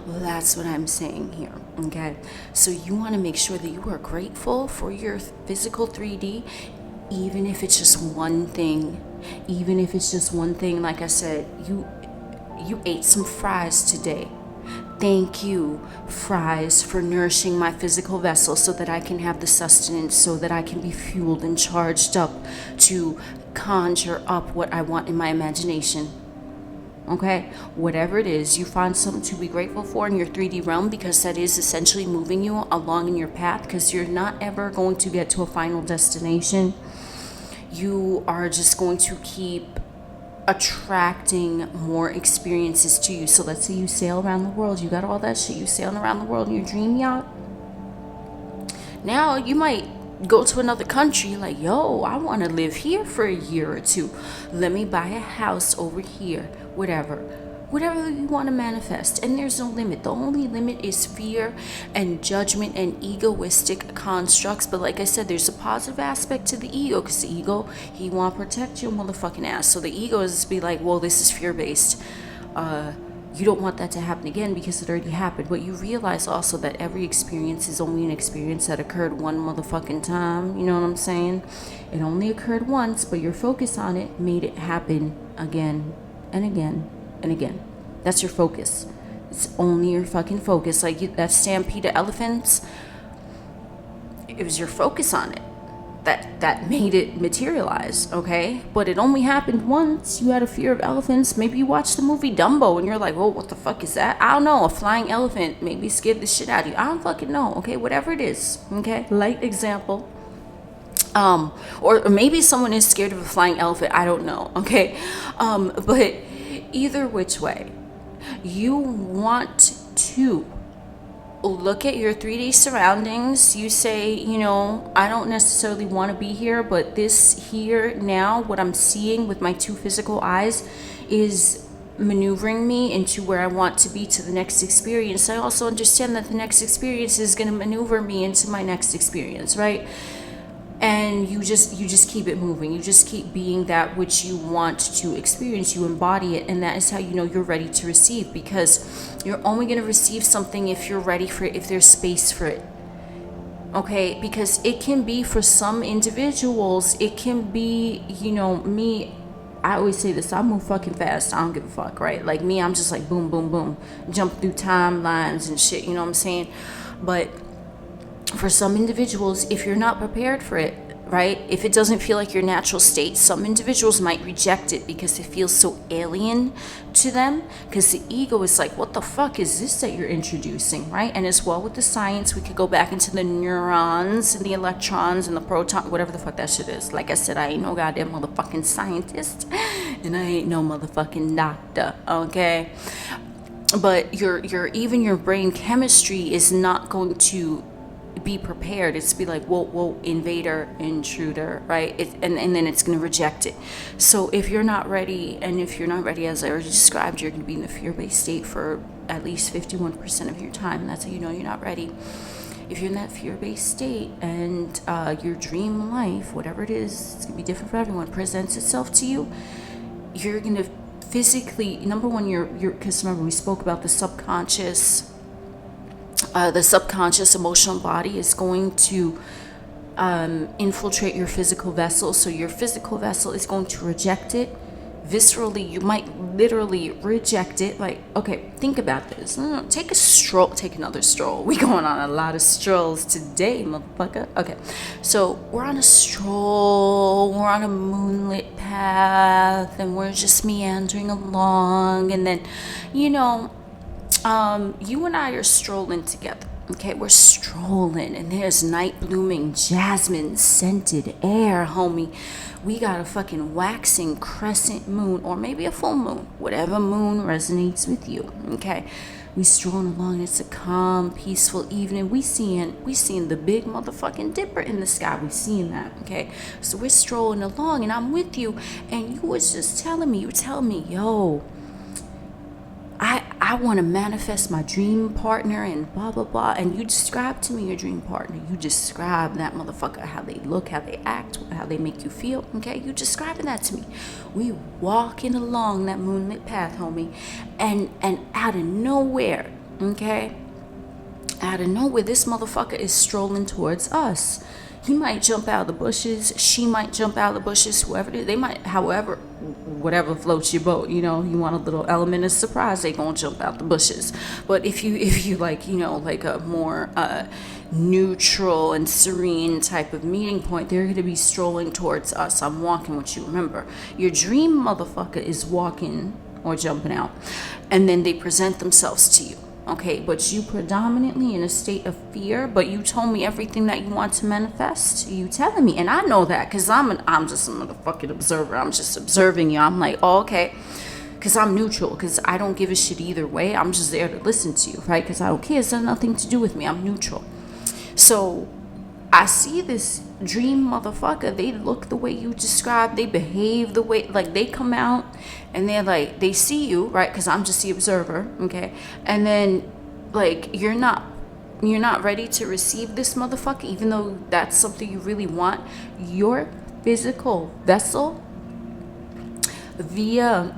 Speaker 1: that's what I'm saying here. Okay? So you want to make sure that you are grateful for your physical 3D, even if it's just one thing. Even if it's just one thing. Like I said, you ate some fries today. Thank you, fries, for nourishing my physical vessel so that I can have the sustenance, so that I can be fueled and charged up to conjure up what I want in my imagination. Okay? Whatever it is, you find something to be grateful for in your 3D realm, because that is essentially moving you along in your path, because you're not ever going to get to a final destination. You are just going to keep attracting more experiences to you. So let's say you sail around the world, you got all that shit, you sailing around the world in your dream yacht. Now you might go to another country, like, yo, I want to live here for a year or two. Let me buy a house over here, whatever you want to manifest. And there's no limit. The only limit is fear and judgment and egoistic constructs. But like I said, there's a positive aspect to the ego, because the ego, he want to protect your motherfucking ass. So the ego is be like, well, this is fear-based. You don't want that to happen again because it already happened. But you realize also that every experience is only an experience that occurred one motherfucking time. You know what I'm saying? It only occurred once, but your focus on it made it happen again and again and again. That's your focus. It's only your fucking focus. Like that stampede of elephants, it was your focus on it that made it materialize, okay? But it only happened once. You had a fear of elephants. Maybe you watched the movie Dumbo and you're like, oh, what the fuck is that? I don't know. A flying elephant maybe scared the shit out of you. I don't fucking know, okay? Whatever it is, okay? Light example. Or maybe someone is scared of a flying elephant. I don't know, okay? But either which way, you want to look at your 3D surroundings. You say, I don't necessarily want to be here, but this here now, what I'm seeing with my two physical eyes is maneuvering me into where I want to be, to the next experience. I also understand that the next experience is going to maneuver me into my next experience, right? And you just keep it moving. You just keep being that which you want to experience. You embody it, and that is how you know you're ready to receive, because you're only going to receive something if you're ready for it, if there's space for it. Okay? Because it can be, for some individuals, it can be, me, I always say this, I move fucking fast. I don't give a fuck, right? Like me, I'm just like boom, boom, boom. Jump through timelines and shit, you know what I'm saying? But for some individuals, if you're not prepared for it, right? If it doesn't feel like your natural state, some individuals might reject it because it feels so alien to them, because the ego is like, what the fuck is this that you're introducing, right? And as well with the science, we could go back into the neurons and the electrons and the proton, whatever the fuck that shit is. Like I said, I ain't no goddamn motherfucking scientist and I ain't no motherfucking doctor, okay? But even your brain chemistry is not going to be prepared. It's be like, whoa, invader, intruder, right? And then it's going to reject it. So if you're not ready, as I already described, you're going to be in the fear-based state for at least 51% of your time. That's how you know you're not ready. If you're in that fear-based state and your dream life, whatever it is, it's going to be different for everyone, presents itself to you, you're going to physically, number one, because remember we spoke about the subconscious emotional body is going to infiltrate your physical vessel. So your physical vessel is going to reject it viscerally. You might literally reject it. Like, okay, think about this. Take a stroll. Take another stroll. We going on a lot of strolls today, motherfucker. Okay, so we're on a stroll. We're on a moonlit path, and we're just meandering along. And then, you and I are strolling together. Okay, we're strolling, and there's night blooming jasmine scented air, homie. We got a fucking waxing crescent moon, or maybe a full moon, whatever moon resonates with you. Okay, we strolling along. It's a calm, peaceful evening. We seeing the big motherfucking dipper in the sky. We seeing that. Okay, so we're strolling along, and I'm with you, and you was just telling me, yo, I want to manifest my dream partner and blah, blah, blah. And you describe to me your dream partner. You describe that motherfucker, how they look, how they act, how they make you feel. Okay, you describing that to me. We walking along that moonlit path, homie. And out of nowhere, this motherfucker is strolling towards us. He might jump out of the bushes. She might jump out of the bushes. Whoever it is, they might, whatever floats your boat. You want a little element of surprise, they gonna jump out the bushes. But if you like, like a more neutral and serene type of meeting point, they're gonna be strolling towards us. I'm walking with you. Remember, your dream motherfucker is walking or jumping out, and then they present themselves to you. Okay, but you predominantly in a state of fear, but you told me everything that you want to manifest. You telling me, and I know that because I'm just a motherfucking observer. I'm just observing you. I'm like, oh, okay, because I'm neutral, because I don't give a shit either way. I'm just there to listen to you, right? Because I don't care. It's got nothing to do with me. I'm neutral. So I see this dream motherfucker. They look the way you described. They behave the way, like they come out and they're like, they see you, right? Because I'm just the observer, okay? And then, like, you're not ready to receive this motherfucker, even though that's something you really want. Your physical vessel, via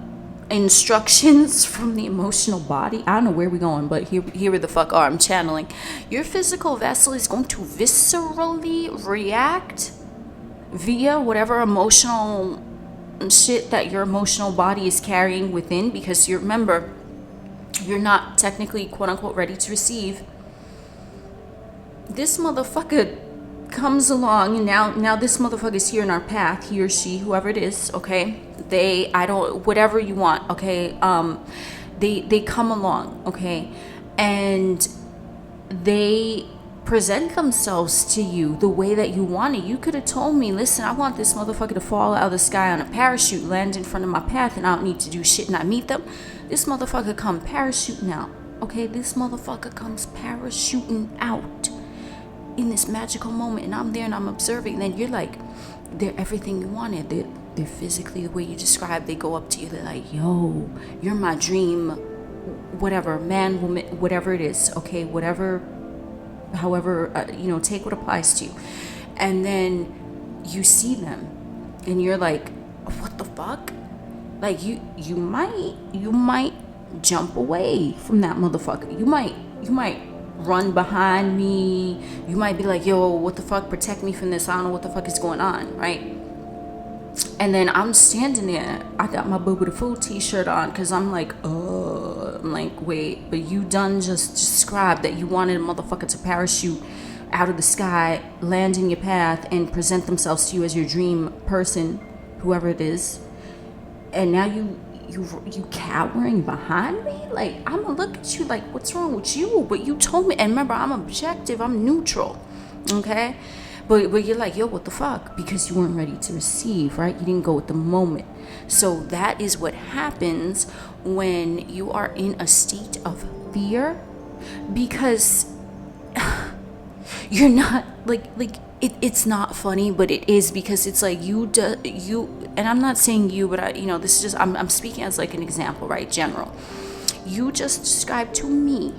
Speaker 1: instructions from the emotional body, I don't know where we're going, but here the fuck are, I'm channeling. Your physical vessel is going to viscerally react via whatever emotional shit that your emotional body is carrying within, because remember, you're not technically quote unquote ready to receive. This motherfucker comes along, and now this motherfucker is here in our path, he or she, whoever it is, okay? Whatever you want, okay? They come along, okay? And they present themselves to you the way that you want it. You could have told me, listen, I want this motherfucker to fall out of the sky on a parachute, land in front of my path, and I don't need to do shit, and I meet them. This motherfucker come parachuting out, okay? This motherfucker comes parachuting out in this magical moment, and I'm there and I'm observing, and then you're like, they're everything you wanted. They're physically the way you described. They go up to you, they're like, yo, you're my dream, whatever, man, woman, whatever it is, okay, however, take what applies to you. And then you see them and you're like, what the fuck? Like, you might jump away from that motherfucker. You might run behind me. You might be like, yo, what the fuck, protect me from this, I don't know what the fuck is going on, right? And then I'm standing there, I got my Boo the Food t-shirt on, because I'm like, wait, but you done just described that you wanted a motherfucker to parachute out of the sky, land in your path, and present themselves to you as your dream person, whoever it is. And now you cowering behind me? Like, I'm gonna look at you like, what's wrong with you? But you told me, and remember, I'm objective, I'm neutral, okay? But you're like, yo, what the fuck? Because you weren't ready to receive, right? You didn't go with the moment. So that is what happens when you are in a state of fear, because you're not it's not funny, but it is, because it's like you and I'm not saying you, but this is just, I'm speaking as like an example, right? General. You just described to me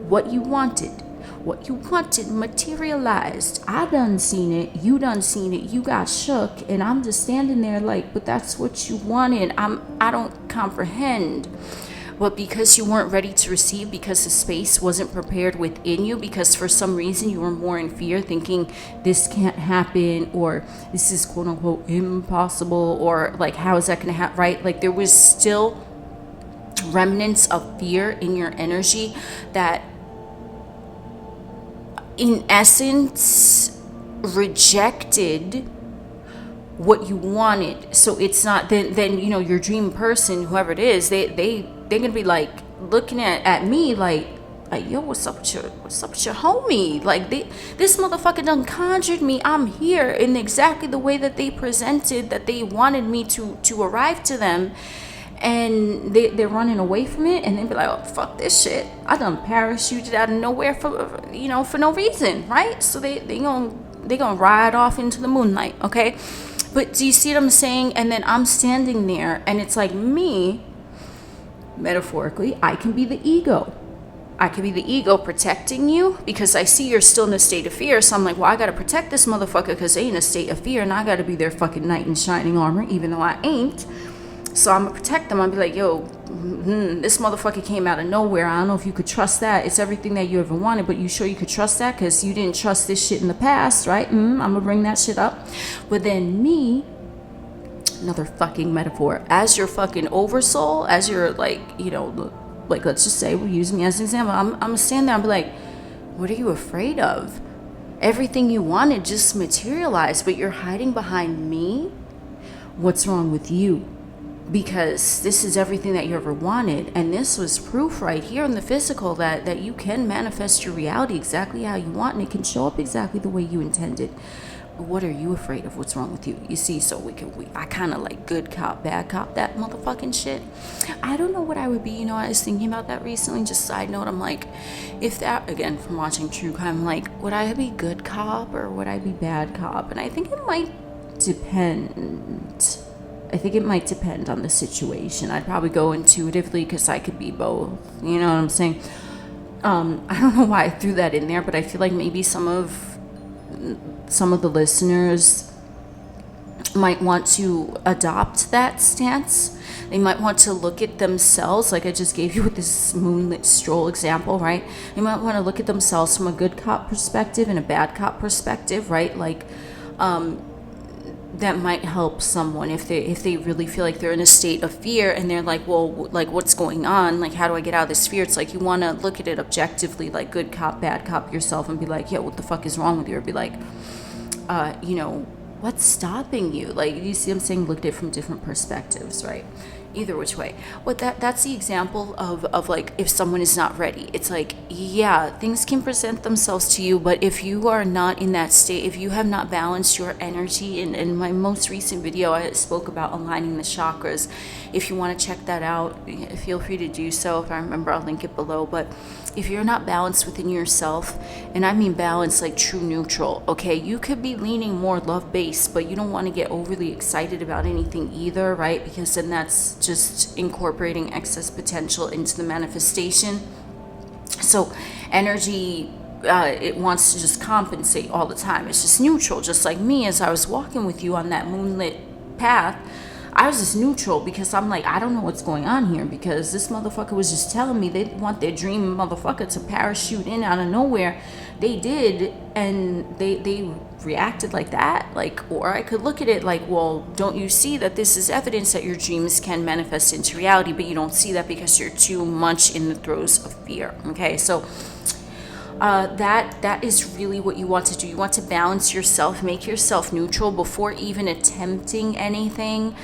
Speaker 1: what you wanted materialized. I done seen it, you done seen it, you got shook, and I'm just standing there like, but that's what you wanted. I don't comprehend. But because you weren't ready to receive, because the space wasn't prepared within you, because for some reason you were more in fear, thinking this can't happen, or this is quote unquote impossible, or like, how is that going to happen, right? Like, there was still remnants of fear in your energy that in essence rejected what you wanted. So it's not then your dream person, whoever it is, they're gonna be like looking at me like yo, what's up with your homie? Like, this motherfucker done conjured me. I'm here in exactly the way that they presented, that they wanted me to arrive to them, and they're running away from it, and they be like, oh, fuck this shit, I done parachuted out of nowhere for no reason, right? So they gonna ride off into the moonlight, okay? But do you see what I'm saying? And then I'm standing there, and it's like me, metaphorically, I can be the ego. I could be the ego protecting you, because I see you're still in a state of fear. So I'm like, well, I got to protect this motherfucker because they in a state of fear, and I got to be their fucking knight in shining armor, even though I ain't. So I'm going to protect them. I'll be like, yo, this motherfucker came out of nowhere. I don't know if you could trust that. It's everything that you ever wanted, but you sure you could trust that? Because you didn't trust this shit in the past, right? I'm going to bring that shit up. But then me, another fucking metaphor, as your fucking oversoul, as your, like, like, let's just say, we'll use me as an example. I'm going to stand there and be like, what are you afraid of? Everything you wanted just materialized, but you're hiding behind me? What's wrong with you? Because this is everything that you ever wanted, and this was proof right here in the physical that you can manifest your reality exactly how you want, and it can show up exactly the way you intended. What are you afraid of? What's wrong with you? You see, so I kind of like good cop, bad cop, that motherfucking shit. I don't know what I would be. I was thinking about that recently. Just side note, I'm like, if that, again, from watching true crime, I'm like, would I be good cop or would I be bad cop? And I think it might depend. I think it might depend on the situation. I'd probably go intuitively because I could be both. You know what I'm saying? I don't know why I threw that in there, but I feel like maybe some of the listeners might want to adopt that stance. They might want to look at themselves, like I just gave you with this moonlit stroll example, right? They might want to look at themselves from a good cop perspective and a bad cop perspective, right? Like, that might help someone if they really feel like they're in a state of fear and they're like, well, like, what's going on? Like, how do I get out of this fear? It's like you want to look at it objectively, like good cop, bad cop yourself, and be like, yeah, what the fuck is wrong with you? Or be like, what's stopping you? Like, you see what I'm saying? Look at it from different perspectives, right? Either which way. But that's the example of like, if someone is not ready, it's like, yeah, things can present themselves to you, but if you are not in that state, if you have not balanced your energy, in my most recent video I spoke about aligning the chakras. If you want to check that out, feel free to do so. If I remember, I'll link it below. But if you're not balanced within yourself, and I mean balanced like true neutral, okay, you could be leaning more love-based, but you don't want to get overly excited about anything either, right? Because then that's just incorporating excess potential into the manifestation. So energy, it wants to just compensate all the time. It's just neutral, just like me. As I was walking with you on that moonlit path, I was just neutral, because I'm like, I don't know what's going on here, because this motherfucker was just telling me they want their dream motherfucker to parachute in out of nowhere. They did, and they reacted like that. Like, or I could look at it like, well, don't you see that this is evidence that your dreams can manifest into reality, but you don't see that because you're too much in the throes of fear. Okay, so That is really what you want to do. You want to balance yourself, make yourself neutral before even attempting anything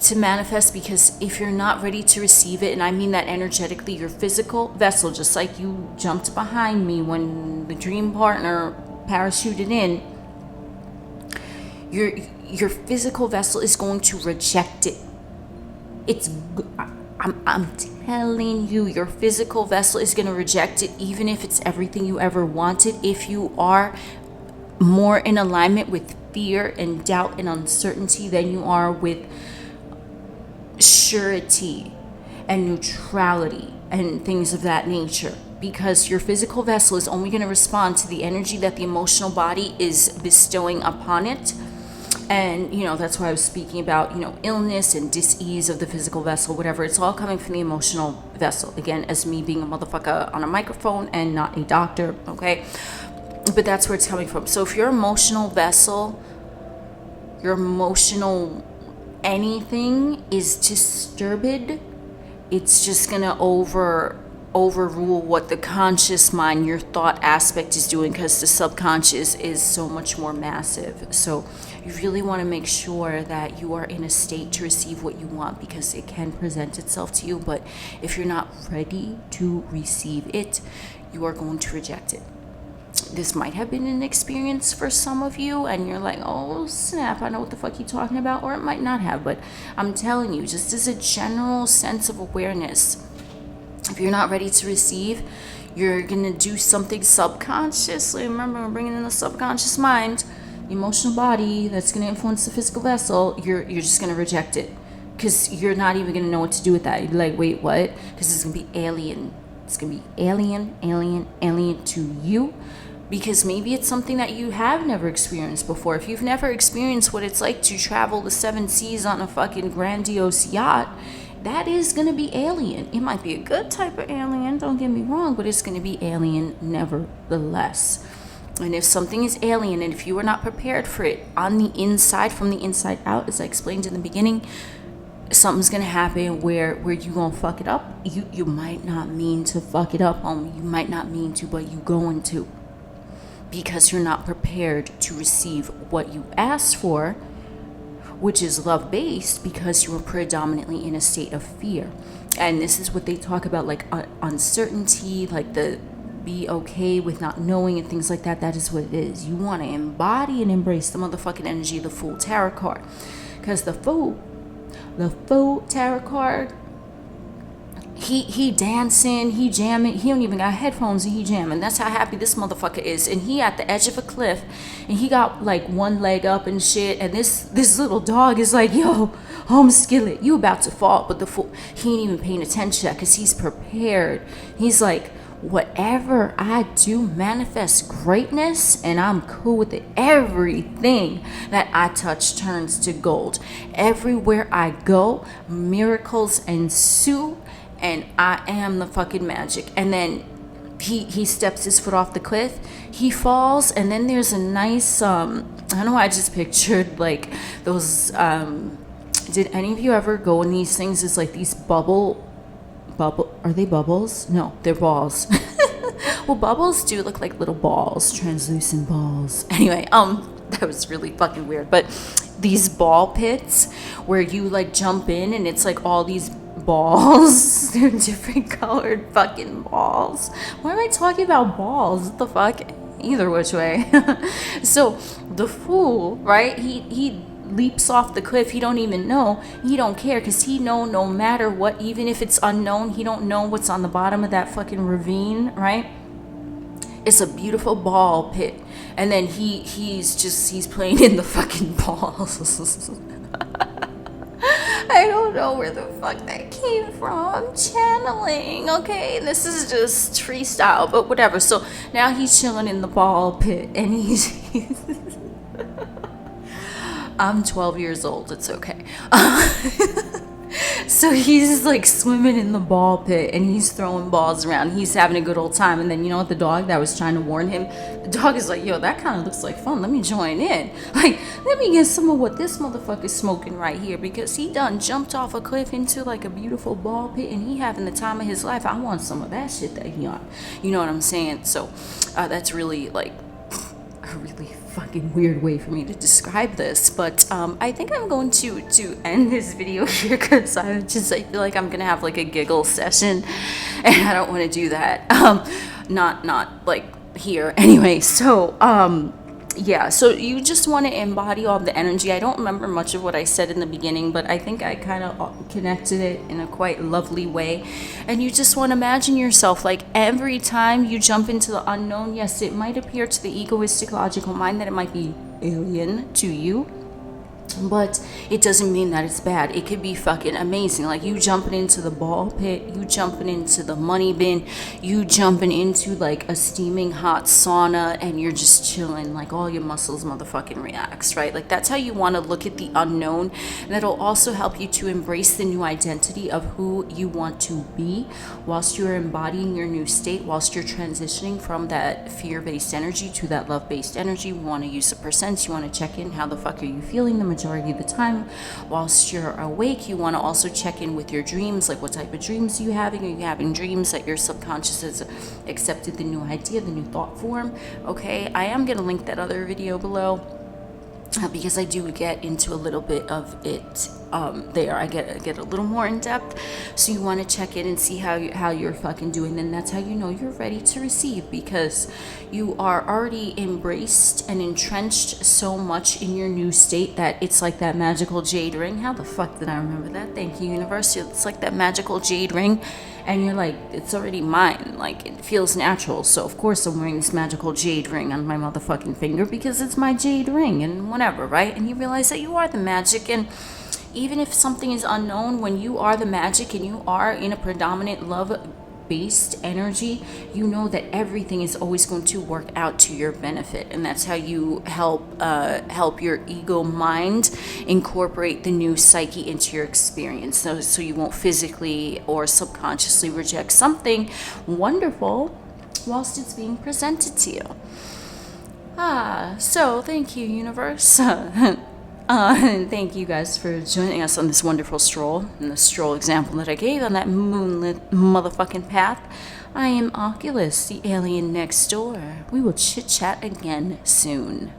Speaker 1: to manifest, because if you're not ready to receive it, and I mean that energetically, your physical vessel, just like you jumped behind me when the dream partner parachuted in, your physical vessel is going to reject it. I'm telling you, your physical vessel is going to reject it, even if it's everything you ever wanted. If you are more in alignment with fear and doubt and uncertainty than you are with surety and neutrality and things of that nature, because your physical vessel is only going to respond to the energy that the emotional body is bestowing upon it. And, that's why I was speaking about, illness and dis-ease of the physical vessel, whatever. It's all coming from the emotional vessel. Again, as me being a motherfucker on a microphone and not a doctor, okay? But that's where it's coming from. So if your emotional vessel, your emotional anything is disturbed, it's just going to overrule what the conscious mind, your thought aspect, is doing, because the subconscious is so much more massive. So you really want to make sure that you are in a state to receive what you want, because it can present itself to you. But if you're not ready to receive it, you are going to reject it. This might have been an experience for some of you, and you're like, oh snap, I know what the fuck you're talking about. Or it might not have, but I'm telling you, just as a general sense of awareness, if you're not ready to receive, you're going to do something subconsciously. Remember, we're bringing in the subconscious mind, the emotional body that's going to influence the physical vessel. You're just going to reject it, because you're not even going to know what to do with that. You'd be like, wait, what? Because it's going to be alien. It's going to be alien to you, because maybe it's something that you have never experienced before. If you've never experienced what it's like to travel the 7 seas on a fucking grandiose yacht, that is going to be alien. It might be a good type of alien, don't get me wrong, but it's going to be alien nevertheless. And if something is alien, and if you are not prepared for it on the inside, from the inside out, as I explained in the beginning, something's going to happen where you going to fuck it up. You might not mean to fuck it up, homie. You might not mean to, but you going to. Because you're not prepared to receive what you asked for, which is love-based, because you were predominantly in a state of fear. And this is what they talk about, like uncertainty, like the be okay with not knowing and things like that. That is what it is. You want to embody and embrace the motherfucking energy of the Fool Tarot card. Because the Fool Tarot card, he dancing, he jamming, he don't even got headphones and he jamming. That's how happy this motherfucker is. And he at the edge of a cliff, and he got like one leg up and shit, and this little dog is like, yo, home skillet, you about to fall. But the Fool, he ain't even paying attention, because he's prepared. He's like, whatever I do manifests greatness, and I'm cool with it. Everything that I touch turns to gold. Everywhere I go, miracles ensue, and I am the fucking magic. And then he steps his foot off the cliff, he falls, and then there's a nice I don't know why I just pictured like those did any of you ever go in these things? It's like these bubble, are they bubbles? No, they're balls. Well, bubbles do look like little balls, translucent balls. Anyway, that was really fucking weird. But these ball pits where you like jump in, and it's like all these balls. They're different colored fucking balls. Why am I talking about balls? What the fuck? Either which way. So the Fool, right? He leaps off the cliff. He don't even know. He don't care, because he know no matter what, even if it's unknown, he don't know what's on the bottom of that fucking ravine, right? It's a beautiful ball pit. And then he's playing in the fucking balls. I don't know where the fuck that came from. Channeling, okay? This is just freestyle, but whatever. So now he's chilling in the ball pit, and he's I'm 12 years old. It's okay. So he's like swimming in the ball pit and he's throwing balls around. He's having a good old time. And then you know what, the dog that was trying to warn him, the dog is like, yo, that kind of looks like fun. Let me join in. Like, let me get some of what this motherfucker's smoking right here, because he done jumped off a cliff into like a beautiful ball pit and he having the time of his life. I want some of that shit that he on. You know what I'm saying? So that's really like a really fucking weird way for me to describe this, but I think I'm going to end this video here, because I feel like I'm gonna have like a giggle session and I don't want to do that. Not like here anyway. So yeah, so you just want to embody all the energy. I don't remember much of what I said in the beginning, but I think I kind of connected it in a quite lovely way. And you just want to imagine yourself like every time you jump into the unknown, yes, it might appear to the egoistic logical mind that it might be alien to you, but it doesn't mean that it's bad. It could be fucking amazing. Like you jumping into the ball pit, you jumping into the money bin, you jumping into like a steaming hot sauna, and you're just chilling, like all your muscles motherfucking relax, right? Like that's how you want to look at the unknown. And it'll also help you to embrace the new identity of who you want to be whilst you're embodying your new state, whilst you're transitioning from that fear-based energy to that love-based energy. We want to use the percents. You want to check in, how the fuck are you feeling the majority of the time whilst you're awake. You want to also check in with your dreams, like what type of dreams are you having? Are you having dreams that your subconscious has accepted the new idea, the new thought form? Okay, I am going to link that other video below, because I do get into a little bit of it there. I get a little more in depth. So you want to check in and see how you're fucking doing. Then that's how you know you're ready to receive, because you are already embraced and entrenched so much in your new state that it's like that magical jade ring. How the fuck did I remember that? Thank you, universe. It's like that magical jade ring, and you're like, it's already mine. Like, it feels natural. So of course I'm wearing this magical jade ring on my motherfucking finger, because it's my jade ring and whatever, right? And you realize that you are the magic. And even if something is unknown, when you are the magic and you are in a predominant love-based energy, you know that everything is always going to work out to your benefit. And that's how you help your ego mind incorporate the new psyche into your experience, so you won't physically or subconsciously reject something wonderful whilst it's being presented to you. So thank you, universe. And thank you guys for joining us on this wonderful stroll, and the stroll example that I gave on that moonlit motherfucking path. I am Oculus, the alien next door. We will chit chat again soon.